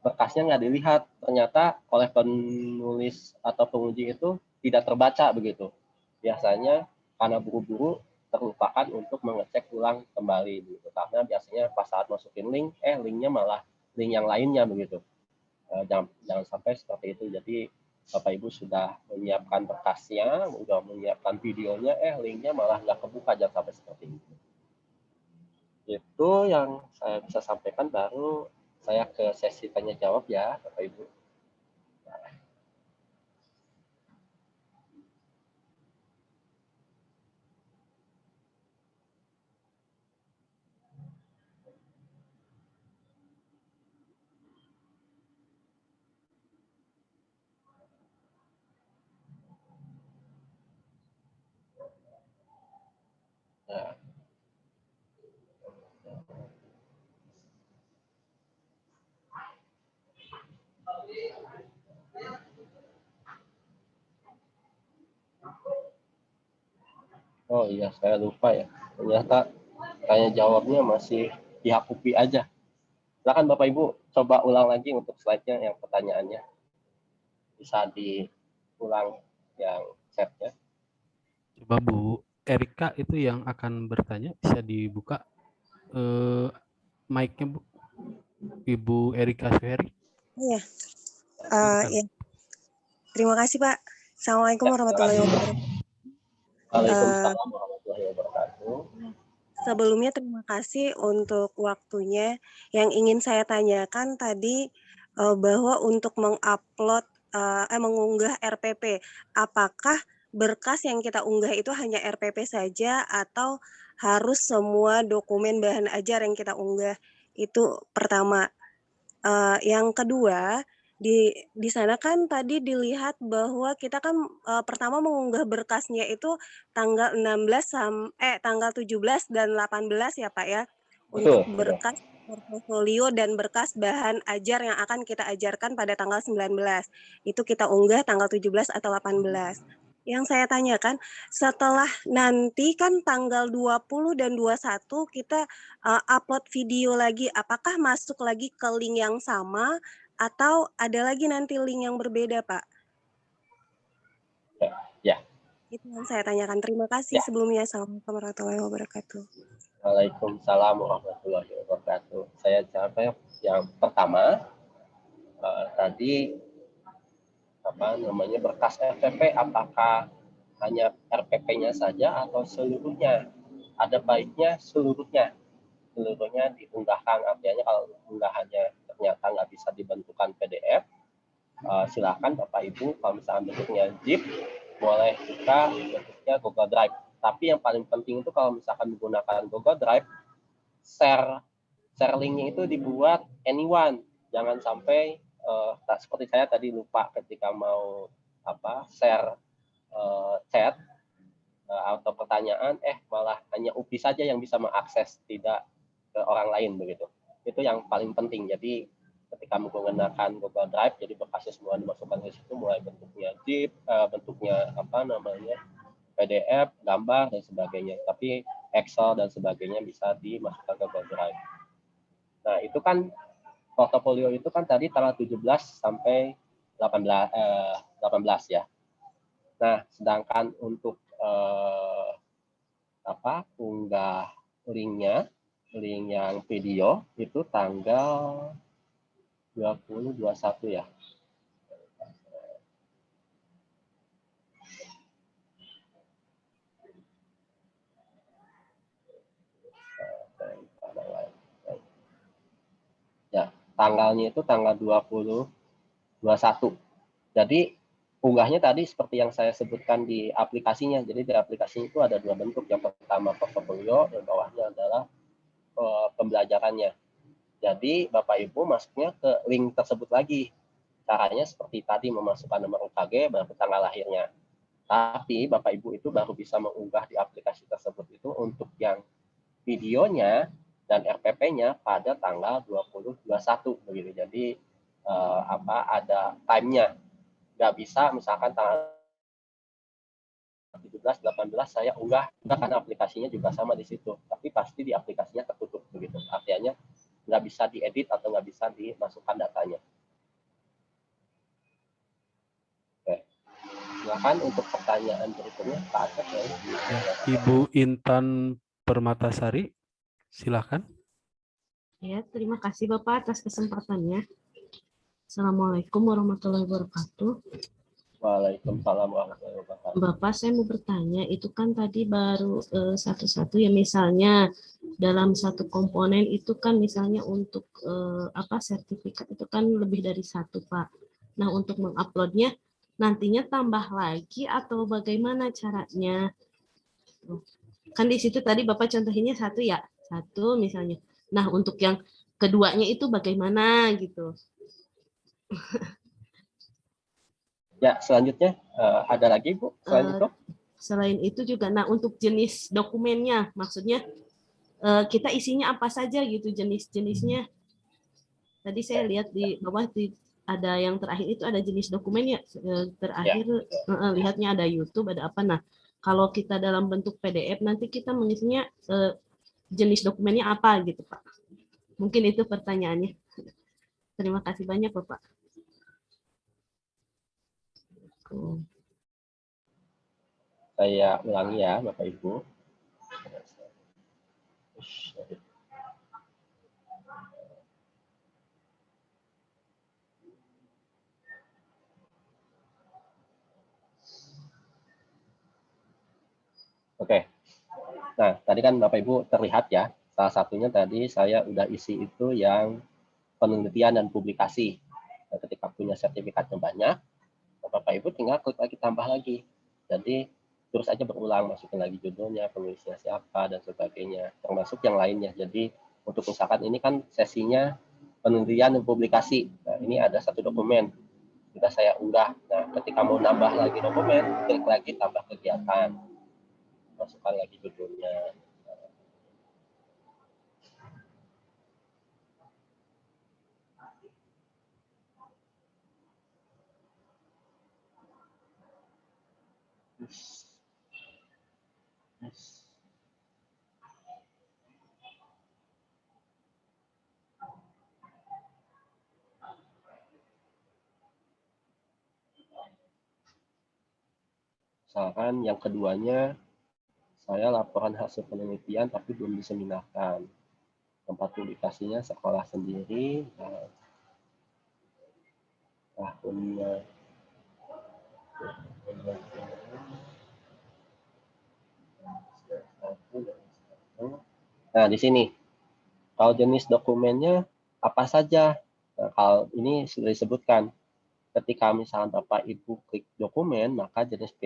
berkasnya nggak dilihat, ternyata oleh penulis atau penguji itu tidak terbaca begitu. Biasanya karena buru-buru terlupakan untuk mengecek ulang kembali begitu. Karena biasanya pas saat masukin link, linknya malah link yang lainnya begitu. Jangan sampai seperti itu. Jadi Bapak Ibu sudah menyiapkan berkasnya, sudah menyiapkan videonya, linknya malah nggak kebuka, jangan sampai seperti itu. Itu yang saya bisa sampaikan, baru saya ke sesi tanya jawab ya, Bapak Ibu. Nah, oh iya, saya lupa ya. Ternyata tanya jawabnya masih pihak UPI aja. Silakan Bapak Ibu coba ulang lagi untuk slide-nya yang pertanyaannya. Bisa diulang yang chat-nya. Coba Bu Erika itu yang akan bertanya, bisa dibuka mic-nya Bu. Ibu Erika Suheri. Iya. Ya. Terima kasih Pak. Assalamualaikum warahmatullahi wabarakatuh. Waalaikumsalam warahmatullahi wabarakatuh. Sebelumnya terima kasih untuk waktunya. Yang ingin saya tanyakan tadi bahwa untuk mengupload, mengunggah RPP, apakah berkas yang kita unggah itu hanya RPP saja atau harus semua dokumen bahan ajar yang kita unggah? Itu pertama. Yang kedua, di sana kan tadi dilihat bahwa kita kan, pertama mengunggah berkasnya itu tanggal 17 dan 18 ya, Pak, ya, untuk Betul, betul. berkas portofolio dan berkas bahan ajar yang akan kita ajarkan pada tanggal 19. Itu kita unggah tanggal 17 atau 18. Yang saya tanyakan, setelah nanti kan tanggal 20 dan 21 kita, upload video lagi, apakah masuk lagi ke link yang sama atau ada lagi nanti link yang berbeda, Pak? Ya, Itu yang saya tanyakan. Terima kasih ya. sebelumnya. Assalamualaikum warahmatullahi wabarakatuh. Waalaikumsalam warahmatullahi wabarakatuh. Saya jawab yang pertama, tadi berkas RPP apakah hanya RPP-nya saja atau seluruhnya? Ada baiknya seluruhnya diunggahkan. Artinya kalau unggahannya ternyata nggak bisa dibentukkan PDF, silakan Bapak Ibu kalau misalnya bentuknya zip, boleh juga bentuknya Google Drive. Tapi yang paling penting itu kalau misalkan menggunakan Google Drive, share linknya itu dibuat anyone. Jangan sampai seperti saya tadi lupa ketika mau share chat atau pertanyaan, malah hanya UPI saja yang bisa mengakses, tidak ke orang lain begitu. Itu yang paling penting. Jadi ketika menggunakan Google Drive, jadi berkasnya semua dimasukkan ke situ, mulai bentuknya zip, bentuknya PDF, gambar dan sebagainya. Tapi Excel dan sebagainya bisa dimasukkan ke Google Drive. Nah, itu kan portofolio itu kan tadi tanggal 17 sampai 18 ya. Nah, sedangkan untuk unggah link yang video itu tanggal 20 21 ya. Ya, tanggalnya itu tanggal 20 21. Jadi unggahnya tadi seperti yang saya sebutkan di aplikasinya. Jadi di aplikasinya itu ada dua bentuk. Yang pertama portofolio, yang bawahnya adalah pembelajarannya. Jadi Bapak Ibu masuknya ke link tersebut lagi. Caranya seperti tadi, memasukkan nomor UKG baru tanggal lahirnya. Tapi Bapak Ibu itu baru bisa mengunggah di aplikasi tersebut itu untuk yang videonya dan RPP-nya pada tanggal 20-21 begitu. Jadi ada time-nya. Nggak bisa misalkan tanggal 17-18 saya unggah karena aplikasinya juga sama di situ, tapi pasti di aplikasinya tertutup begitu. Artinya nggak bisa diedit atau nggak bisa dimasukkan datanya. Oke, silakan untuk pertanyaan berikutnya Pak Acep ya. Ibu Intan Permatasari, silakan. Ya, terima kasih Bapak atas kesempatannya. Assalamualaikum warahmatullahi wabarakatuh. Waalaikumsalam warahmatullahi wabarakatuh. Bapak, saya mau bertanya, itu kan tadi baru satu-satu ya, misalnya dalam satu komponen itu kan misalnya untuk sertifikat itu kan lebih dari satu, Pak. Nah, untuk menguploadnya nantinya tambah lagi atau bagaimana caranya? Kan di situ tadi Bapak contohinnya satu ya, satu misalnya. Nah, untuk yang keduanya itu bagaimana gitu? Ya, selanjutnya ada lagi Bu selain itu? Selain itu juga, nah untuk jenis dokumennya, maksudnya kita isinya apa saja gitu jenis-jenisnya. Tadi saya lihat di bawah ada yang terakhir itu ada jenis dokumennya. Terakhir ya. Lihatnya ada YouTube, ada apa. Nah, kalau kita dalam bentuk PDF nanti kita mengisinya jenis dokumennya apa gitu Pak. Mungkin itu pertanyaannya. Terima kasih banyak Bapak. Saya ulangi ya Bapak Ibu. Oke. Nah, tadi kan Bapak Ibu terlihat ya, salah satunya tadi saya udah isi itu yang penelitian dan publikasi. Nah, ketika punya sertifikatnya banyak, Bapak Ibu tinggal klik lagi, tambah lagi. Jadi terus aja berulang, masukin lagi judulnya, penulisnya siapa dan sebagainya, termasuk yang lainnya. Jadi untuk misalkan ini kan sesinya penelitian dan publikasi. Nah, ini ada satu dokumen, sudah saya unggah. Nah, ketika mau nambah lagi dokumen, klik lagi tambah kegiatan, masukkan lagi judulnya. Misalkan yang keduanya, saya laporan hasil penelitian tapi belum diseminarkan. Tempat publikasinya sekolah sendiri, tahunnya. Nah, di sini, kalau jenis dokumennya apa saja? Nah, kalau ini sudah disebutkan, ketika misalnya Bapak Ibu klik dokumen, maka jenis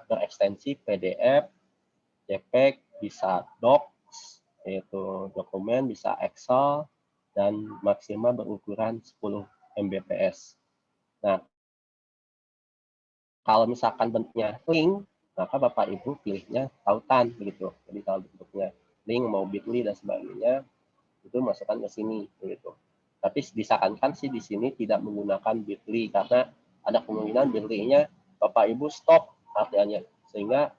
berekstensi PDF, JPEG, bisa Docs, yaitu dokumen, bisa Excel, dan maksimal berukuran 10 Mbps. Nah, kalau misalkan bentuknya link, maka Bapak Ibu pilihnya tautan begitu. Jadi kalau bentuknya link mau bit.ly dan sebagainya, itu masukkan ke sini begitu. Tapi disarankan sih di sini tidak menggunakan bit.ly karena ada kemungkinan bit.ly-nya Bapak Ibu stop artinya, sehingga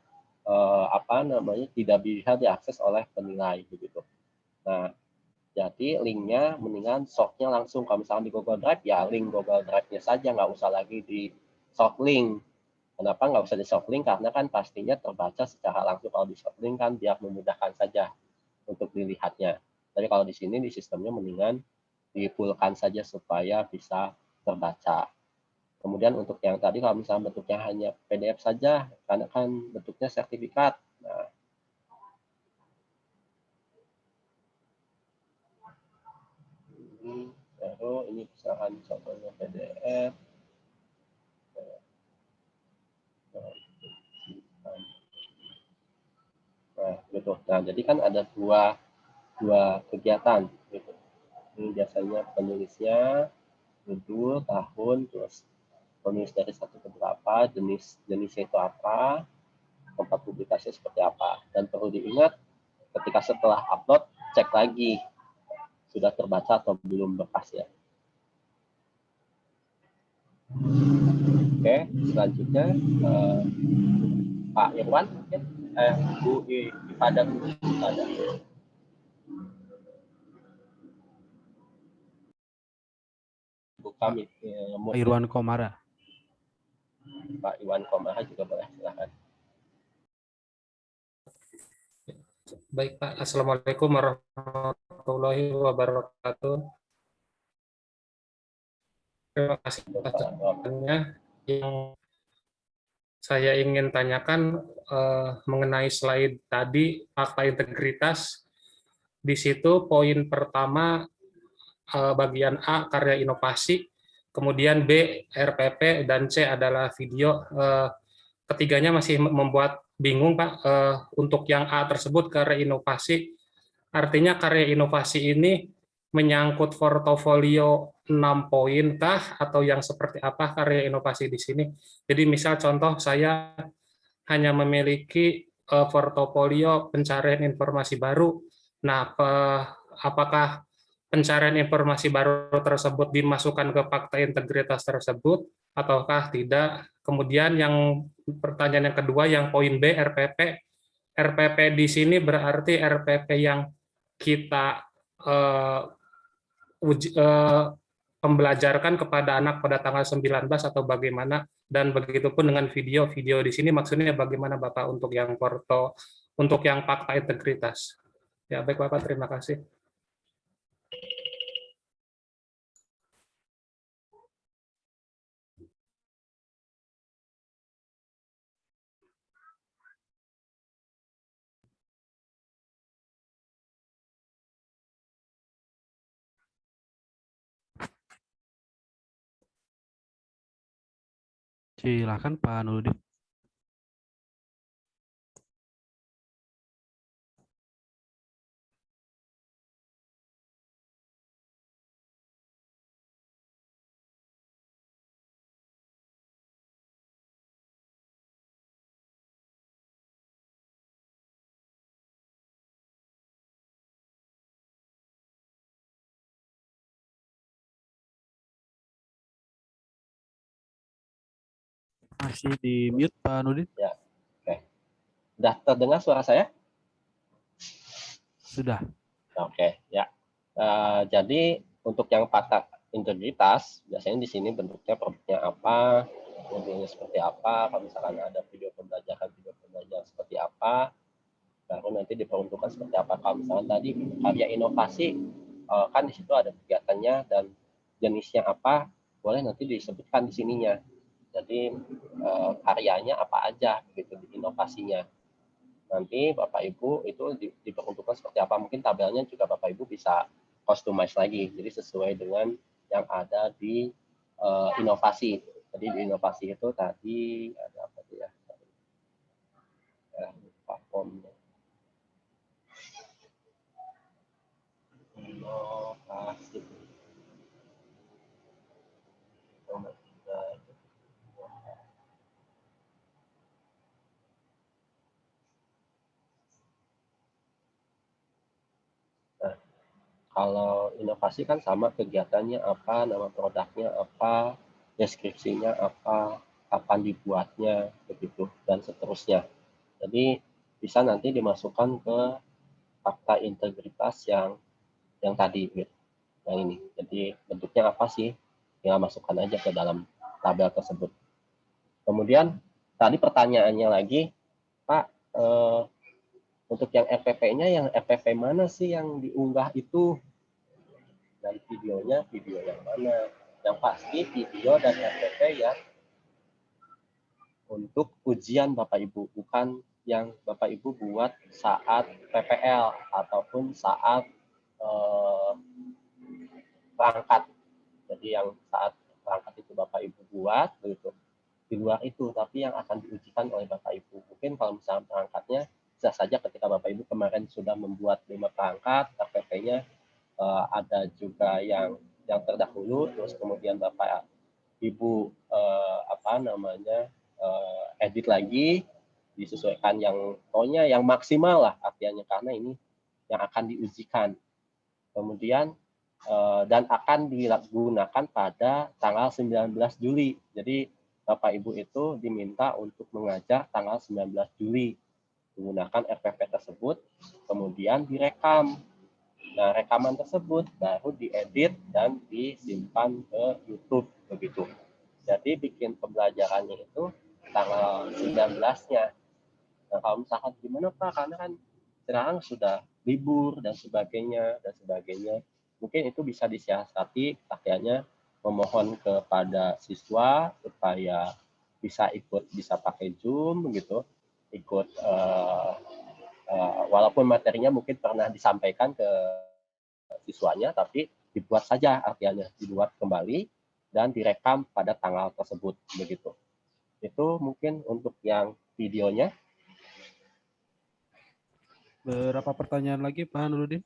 tidak bisa diakses oleh penilai begitu. Nah, jadi linknya mendingan short-nya langsung. Kalau misalnya di Google Drive, ya link Google Drive-nya saja, nggak usah lagi di short link. Kenapa nggak usah di short link? Karena kan pastinya terbaca secara langsung. Kalau di short link kan biar memudahkan saja untuk dilihatnya. Tapi kalau di sini di sistemnya mendingan dipulkan saja supaya bisa terbaca. Kemudian untuk yang tadi kalau misalnya bentuknya hanya PDF saja, karena kan bentuknya sertifikat. Nah, ini misalkan contohnya PDF. Nah, gitu. Nah, jadi kan ada dua kegiatan gitu. Ini biasanya penulisnya judul, tahun, terus penulis dari 1 ke berapa, jenisnya itu apa, tempat publikasinya seperti apa. Dan perlu diingat ketika setelah upload, cek lagi sudah terbaca atau belum berkasnya. Oke, selanjutnya Pak Irwan mungkin, Bu Ipada. Bu kami, Pak Irwan Komara. Pak Iwan Komara juga boleh, silakan. Baik Pak, Assalamualaikum warahmatullahi wabarakatuh. Terima kasih atas pertanyaannya. Yang saya ingin tanyakan mengenai slide tadi, fakta integritas. Di situ poin pertama bagian A, karya inovasi, kemudian B, RPP, dan C adalah video. Ketiganya masih membuat bingung, Pak. Untuk yang A tersebut, karya inovasi, artinya karya inovasi ini menyangkut portofolio 6 poin kah, atau yang seperti apa karya inovasi di sini? Jadi misal contoh saya hanya memiliki portofolio pencarian informasi baru. Nah, apakah pencarian informasi baru tersebut dimasukkan ke fakta integritas tersebut ataukah tidak? Kemudian yang pertanyaan yang kedua, yang poin B, RPP. RPP di sini berarti RPP yang kita pembelajarkan kepada anak pada tanggal 19 atau bagaimana, dan begitupun dengan video di sini maksudnya bagaimana Bapak untuk yang untuk yang fakta integritas. Ya, baik Bapak, terima kasih. Silakan Pak Nurudin. Masih di mute Pak Nurdin? Ya, oke. Sudah terdengar suara saya? Sudah. Oke, ya. Jadi untuk yang pakar integritas, biasanya di sini bentuknya produknya apa, modulnya seperti apa, kalau misalkan ada video pembelajaran seperti apa, baru nanti diperuntukkan seperti apa. Kalau misalkan tadi karya inovasi, kan di situ ada kegiatannya dan jenisnya apa, boleh nanti disebutkan di sininya. Jadi karyanya apa aja gitu di inovasinya. Nanti Bapak Ibu itu diperuntukkan seperti apa. Mungkin tabelnya juga Bapak Ibu bisa customize lagi. Jadi sesuai dengan yang ada di inovasi. Jadi di inovasi itu tadi ada apa tuh ya? Platformnya. Inovasi. Nah, kalau inovasi kan sama kegiatannya apa, nama produknya apa, deskripsinya apa, kapan dibuatnya, begitu, dan seterusnya. Jadi bisa nanti dimasukkan ke fakta integritas yang tadi, gitu, yang ini. Jadi bentuknya apa sih? Tinggal masukkan aja ke dalam tabel tersebut. Kemudian tadi pertanyaannya lagi, Pak, untuk yang FPP-nya, yang FPP mana sih yang diunggah itu? Dan videonya, video yang mana? Yang pasti video dan FPP yang untuk ujian Bapak Ibu, bukan yang Bapak Ibu buat saat PPL ataupun saat perangkat. Jadi yang saat perangkat itu Bapak Ibu buat begitu. Di luar itu, tapi yang akan diujikan oleh Bapak Ibu. Mungkin kalau misalnya perangkatnya, bisa saja ketika Bapak Ibu kemarin sudah membuat 5 perangkat, FPP-nya ada juga yang terdahulu, terus kemudian Bapak Ibu edit lagi, disesuaikan yang pokoknya yang maksimal lah artinya, karena ini yang akan diujikan. Kemudian dan akan digunakan pada tanggal 19 Juli. Jadi Bapak Ibu itu diminta untuk mengajar tanggal 19 Juli menggunakan FPP tersebut, kemudian direkam. Nah, rekaman tersebut baru diedit dan disimpan ke YouTube begitu. Jadi bikin pembelajarannya itu tanggal 19-nya. Nah, kalau misalkan gimana Pak, karena kan sekarang sudah libur dan sebagainya. Mungkin itu bisa disiasati, akhirnya memohon kepada siswa supaya bisa pakai Zoom gitu, ikut walaupun materinya mungkin pernah disampaikan ke siswanya, tapi dibuat saja, artinya dibuat kembali dan direkam pada tanggal tersebut begitu. Itu mungkin untuk yang videonya. Berapa pertanyaan lagi Pak Nurdin?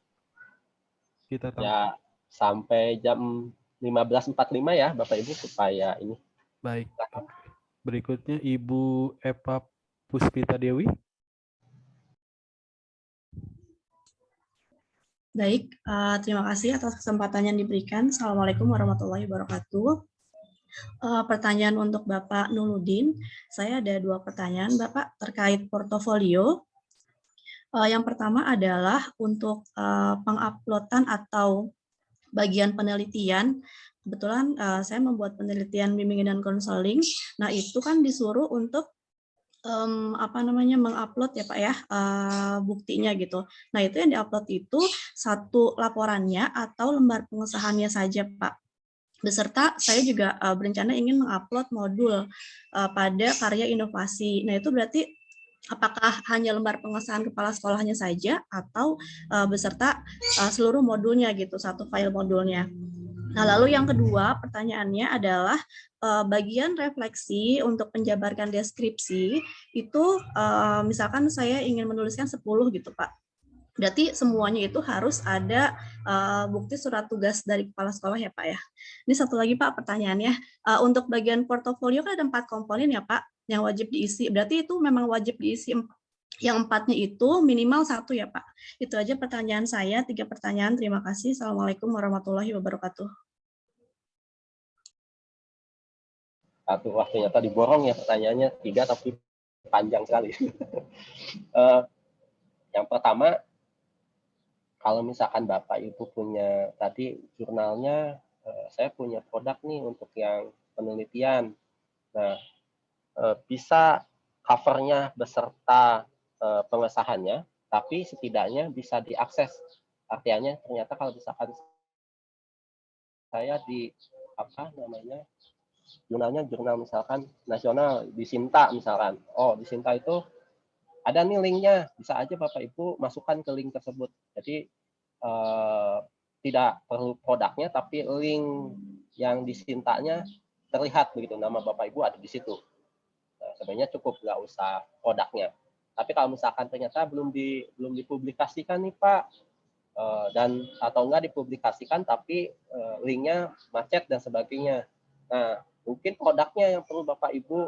Kita tahu. Ya, sampai jam 15.45 ya Bapak Ibu, supaya ini. Baik. Berikutnya Ibu Eva Puspita Dewi. Baik, terima kasih atas kesempatan yang diberikan. Assalamualaikum warahmatullahi wabarakatuh. Pertanyaan untuk Bapak Nurudin, saya ada 2 pertanyaan Bapak terkait portofolio. Yang pertama adalah untuk penguploadan atau bagian penelitian. Kebetulan saya membuat penelitian bimbingan dan konseling. Nah, itu kan disuruh untuk mengupload ya Pak ya, buktinya gitu. Nah, itu yang diupload itu satu laporannya atau lembar pengesahannya saja Pak. Beserta saya juga berencana ingin mengupload modul pada karya inovasi. Nah, itu berarti apakah hanya lembar pengesahan kepala sekolahnya saja atau beserta seluruh modulnya gitu, satu file modulnya. Nah, lalu yang kedua pertanyaannya adalah bagian refleksi untuk menjabarkan deskripsi itu misalkan saya ingin menuliskan 10 gitu Pak. Berarti semuanya itu harus ada bukti surat tugas dari kepala sekolah ya Pak ya. Ini satu lagi Pak pertanyaannya, untuk bagian portofolio kan ada 4 komponen ya Pak yang wajib diisi. Berarti itu memang wajib diisi yang 4-nya itu minimal 1 ya Pak. Itu aja pertanyaan saya, 3 pertanyaan. Terima kasih. Assalamualaikum warahmatullahi wabarakatuh. Wah ternyata diborong ya pertanyaannya 3 tapi panjang sekali. Yang pertama, kalau misalkan Bapak Ibu punya tadi jurnalnya, saya punya produk nih untuk yang penelitian. Nah, bisa covernya beserta pengesahannya, tapi setidaknya bisa diakses. Artinya ternyata kalau misalkan saya di apa namanya jurnal misalkan nasional di Sinta misalkan, oh di Sinta itu ada nih linknya, bisa aja Bapak Ibu masukkan ke link tersebut. Jadi tidak perlu produknya, tapi link yang disintanya terlihat begitu, nama Bapak Ibu ada di situ. Nah, sebenarnya cukup nggak usah produknya. Tapi kalau misalkan ternyata belum dipublikasikan nih Pak, dan atau enggak dipublikasikan tapi linknya macet dan sebagainya. Nah, mungkin produknya yang perlu Bapak Ibu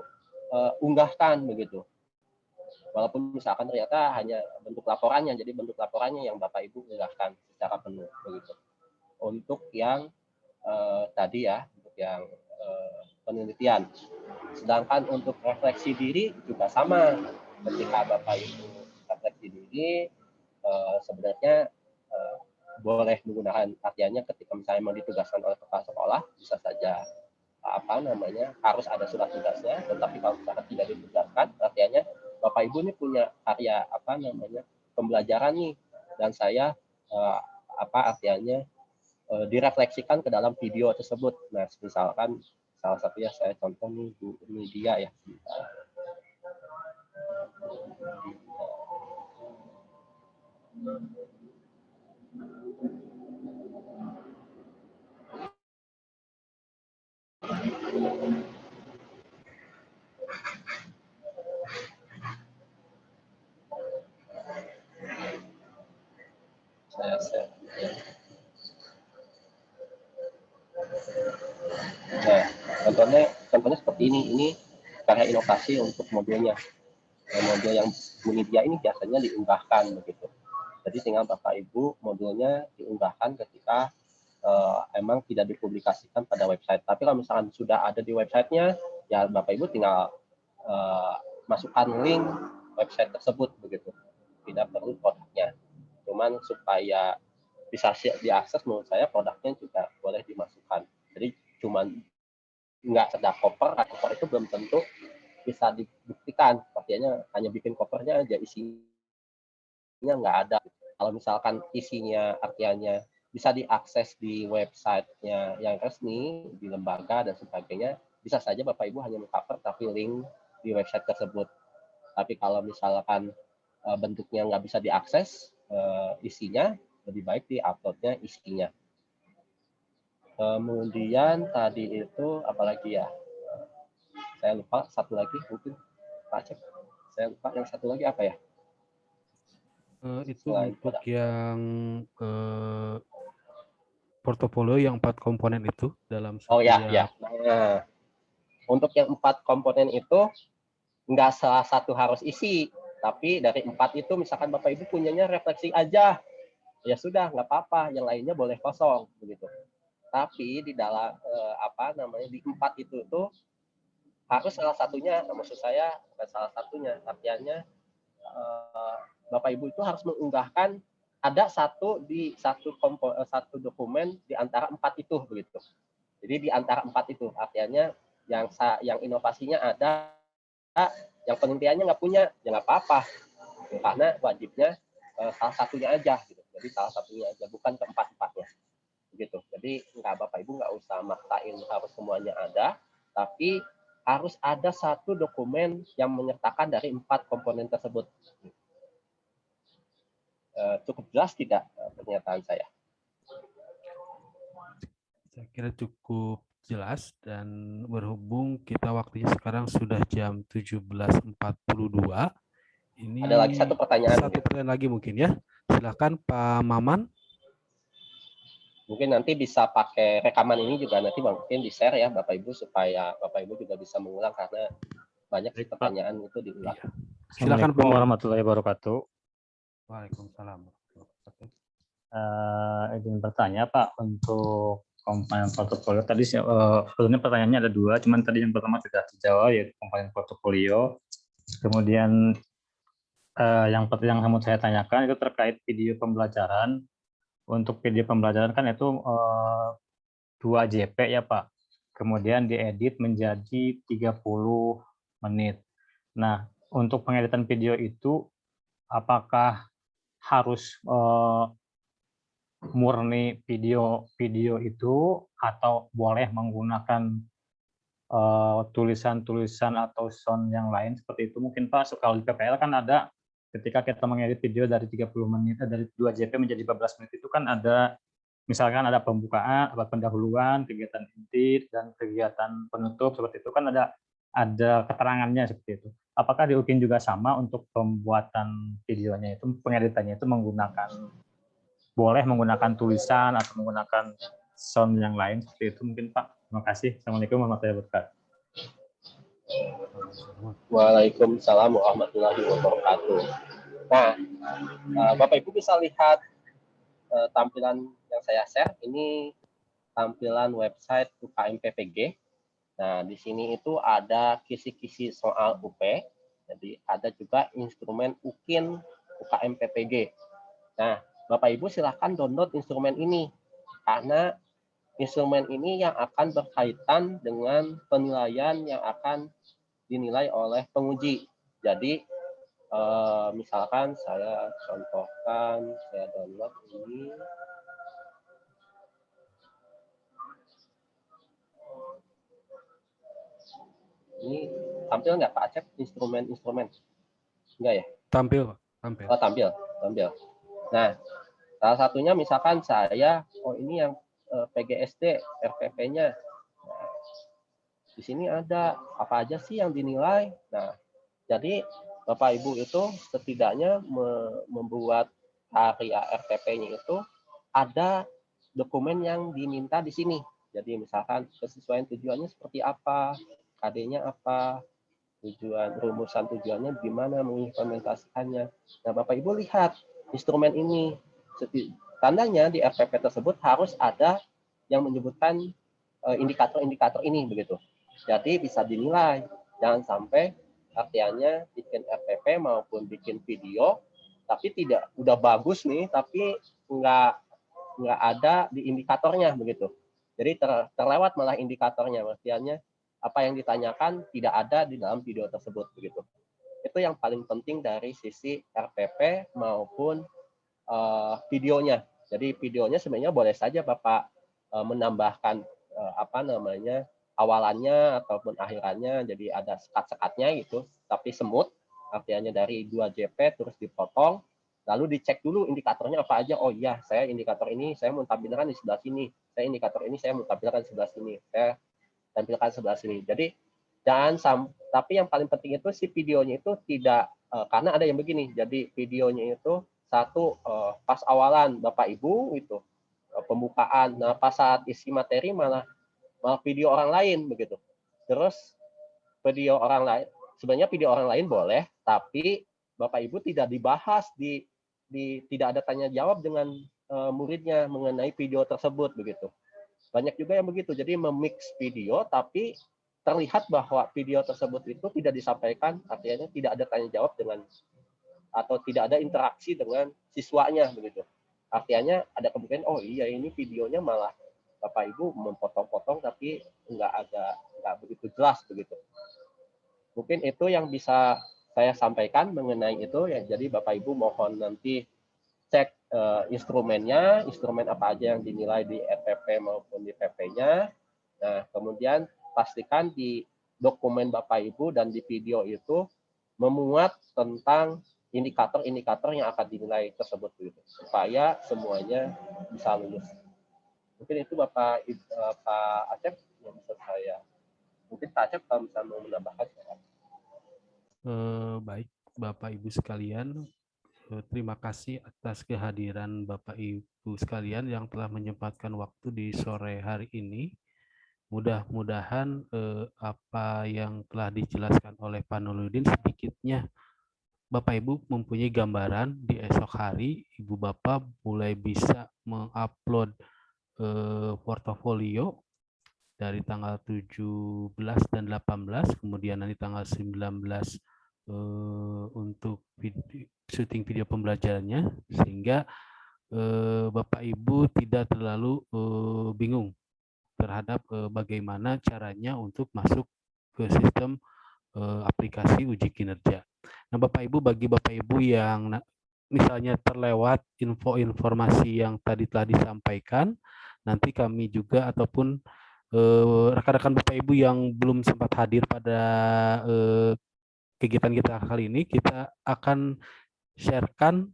unggahkan begitu. Walaupun misalkan ternyata hanya bentuk laporannya, jadi bentuk laporannya yang Bapak Ibu unggahkan secara penuh begitu. Untuk yang tadi ya, untuk yang penelitian. Sedangkan untuk refleksi diri juga sama. Ketika Bapak Ibu refleksi diri, sebenarnya boleh menggunakan artiannya ketika misalnya mau ditugaskan oleh kepala sekolah, bisa saja apa namanya harus ada surat tugasnya, tetapi kalau misalkan tidak ditugaskan, artinya Bapak Ibu ini punya karya apa namanya pembelajaran nih, dan saya apa artinya direfleksikan ke dalam video tersebut. Nah, misalkan salah satunya saya contoh nih Bu media ya. Nah, contohnya seperti ini. Ini karya inovasi untuk modulnya. Modul yang media ini biasanya diunggahkan begitu. Jadi tinggal Bapak Ibu modulnya diunggahkan ketika emang tidak dipublikasikan pada website. Tapi kalau misalkan sudah ada di websitenya, ya Bapak Ibu tinggal masukkan link website tersebut begitu. Tidak perlu produknya. Cuman supaya bisa diakses, menurut saya produknya juga boleh dimasukkan. Jadi cuman nggak sedang cover itu belum tentu bisa dibuktikan. Artinya hanya bikin covernya aja, isinya nggak ada. Kalau misalkan isinya artinya bisa diakses di websitenya yang resmi, di lembaga dan sebagainya, bisa saja Bapak Ibu hanya mengcover tapi link di website tersebut. Tapi kalau misalkan bentuknya nggak bisa diakses isinya, lebih baik di-uploadnya isinya. Kemudian tadi itu apalagi ya? Saya lupa satu lagi mungkin Pak Cep. Saya lupa yang satu lagi apa ya? Itu untuk yang portofolio yang 4 komponen itu dalam setiap. Oh ya. Nah, untuk yang 4 komponen itu nggak salah satu harus isi, tapi dari 4 itu misalkan Bapak Ibu punyanya refleksi aja, ya sudah nggak apa-apa, yang lainnya boleh kosong begitu. Tapi di dalam apa namanya di 4 itu tuh harus salah satunya, maksud saya bukan salah satunya, artinya Bapak Ibu itu harus mengunggahkan ada satu dokumen di antara 4 itu begitu. Jadi di antara 4 itu artinya yang inovasinya ada, yang penelitiannya nggak punya, ya nggak apa-apa, karena wajibnya salah satunya aja gitu. Jadi salah satunya aja, bukan keempat-empatnya gitu. Jadi Bapak Ibu nggak usah maksain harus semuanya ada, tapi harus ada satu dokumen yang menyertakan dari 4 komponen tersebut. Cukup jelas tidak pernyataan saya? Saya kira cukup jelas, dan berhubung kita waktunya sekarang sudah jam 17.42. Ini ada lagi satu pertanyaan. Satu pertanyaan lagi mungkin ya. Silakan Pak Maman. Mungkin nanti bisa pakai rekaman ini juga nanti mungkin di-share ya Bapak Ibu, supaya Bapak Ibu juga bisa mengulang karena banyak pertanyaan itu diulang. Iya. Silakan Pak warahmatullahi wabarakatuh. Waalaikumsalam. Izin bertanya Pak, untuk komponen portofolio tadi sebetulnya pertanyaannya ada 2, cuman tadi yang pertama sudah dijawab yaitu komponen portofolio. Kemudian yang mau saya tanyakan itu terkait video pembelajaran. Untuk video pembelajaran kan itu 2 JP ya Pak. Kemudian diedit menjadi 30 menit. Nah, untuk pengeditan video itu apakah harus murni video itu atau boleh menggunakan tulisan-tulisan atau sound yang lain seperti itu? Mungkin Pak, kalau di PPL kan ada ketika kita mengedit video dari 30 menit dari 2 JP menjadi 15 menit itu kan ada misalkan ada pembukaan, ada pendahuluan, kegiatan inti dan kegiatan penutup seperti itu kan ada keterangannya seperti itu. Apakah di UKIN juga sama untuk pembuatan videonya itu, pengeditannya itu boleh menggunakan tulisan atau menggunakan sound yang lain seperti itu mungkin Pak? Terima kasih. Assalamualaikum warahmatullahi wabarakatuh. Waalaikumsalam warahmatullahi wabarakatuh. Nah, Bapak Ibu bisa lihat tampilan yang saya share. Ini tampilan website UKM PPG. Nah, di sini itu ada kisi-kisi soal UP. Jadi ada juga instrumen UKIN UKM PPG. Nah, Bapak Ibu silahkan download instrumen ini karena instrumen ini yang akan berkaitan dengan penilaian yang akan dinilai oleh penguji. Jadi misalkan saya contohkan, saya download ini. Ini tampil nggak Pak Acep instrumen-instrumen? Enggak ya? Tampil, Pak. Tampil. Oh, tampil. Nah, salah satunya misalkan saya, ini yang PGSD, RPP-nya. Nah, di sini ada apa aja sih yang dinilai. Nah, jadi Bapak Ibu itu setidaknya membuat karya RPP-nya itu ada dokumen yang diminta di sini. Jadi misalkan kesesuaian tujuannya seperti apa, KD-nya apa, rumusan tujuannya gimana mengimplementasikannya. Nah, Bapak Ibu lihat instrumen ini. Tandanya di RPP tersebut harus ada yang menyebutkan indikator-indikator ini begitu. Jadi bisa dinilai. Jangan sampai artinya bikin RPP maupun bikin video tapi udah bagus nih tapi nggak ada di indikatornya begitu. Jadi terlewat malah indikatornya. Artinya apa yang ditanyakan tidak ada di dalam video tersebut begitu. Itu yang paling penting dari sisi RPP maupun videonya. Jadi videonya sebenarnya boleh saja Bapak menambahkan awalannya ataupun akhirannya, jadi ada sekat-sekatnya gitu, tapi semut, artinya dari 2 JP terus dipotong, lalu dicek dulu indikatornya apa aja. Oh iya, saya indikator ini saya mau tampilkan di sebelah sini, saya indikator ini saya mau tampilkan di sebelah sini, saya tampilkan sebelah sini. Jadi tapi yang paling penting itu si videonya itu tidak karena ada yang begini. Jadi videonya itu satu pas awalan Bapak Ibu itu pembukaan. Nah, pas saat isi materi malah video orang lain begitu. Terus video orang lain sebenarnya video orang lain boleh, tapi Bapak Ibu tidak dibahas tidak ada tanya jawab dengan muridnya mengenai video tersebut begitu. Banyak juga yang begitu. Jadi memix video tapi terlihat bahwa video tersebut itu tidak disampaikan, artinya tidak ada tanya jawab dengan atau tidak ada interaksi dengan siswanya begitu. Artinya ada kemungkinan oh iya ini videonya malah Bapak Ibu memotong-potong tapi nggak begitu jelas begitu. Mungkin itu yang bisa saya sampaikan mengenai itu ya. Jadi Bapak Ibu mohon nanti cek instrumennya, instrumen apa aja yang dinilai di RPP maupun di PP-nya. Nah, kemudian pastikan di dokumen Bapak Ibu dan di video itu memuat tentang indikator-indikator yang akan dinilai tersebut gitu, supaya semuanya bisa lulus. Mungkin itu Pak Acep yang bisa saya. Mungkin Pak Acep kalau bisa mau menambahkan. Baik, Bapak Ibu sekalian, terima kasih atas kehadiran Bapak Ibu sekalian yang telah menyempatkan waktu di sore hari ini. Mudah-mudahan apa yang telah dijelaskan oleh Pak Nurudin sedikitnya Bapak Ibu mempunyai gambaran di esok hari Ibu Bapak mulai bisa mengupload portofolio dari tanggal 17 dan 18, kemudian nanti tanggal 19 untuk syuting video pembelajarannya, sehingga Bapak Ibu tidak terlalu bingung terhadap bagaimana caranya untuk masuk ke sistem aplikasi uji kinerja. Nah, Bapak Ibu, bagi Bapak Ibu yang misalnya terlewat informasi yang tadi telah disampaikan, nanti kami juga ataupun rekan-rekan Bapak Ibu yang belum sempat hadir pada kegiatan kita kali ini, kita akan sharekan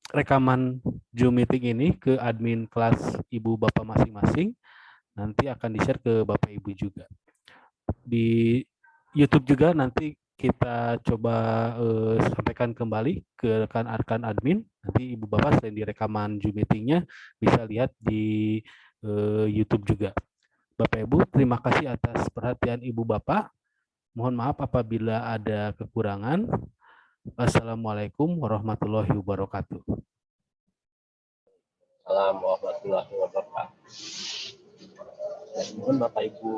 rekaman Zoom meeting ini ke admin kelas Ibu Bapak masing-masing. Nanti akan di-share ke Bapak Ibu juga. Di YouTube juga nanti kita coba sampaikan kembali ke rekan-rekan admin. Nanti Ibu Bapak selain di rekaman Zoom meeting-nya bisa lihat di YouTube juga. Bapak Ibu, terima kasih atas perhatian Ibu Bapak. Mohon maaf apabila ada kekurangan. Assalamualaikum warahmatullahi wabarakatuh. Assalamualaikum warahmatullahi wabarakatuh. Mohon Bapak Ibu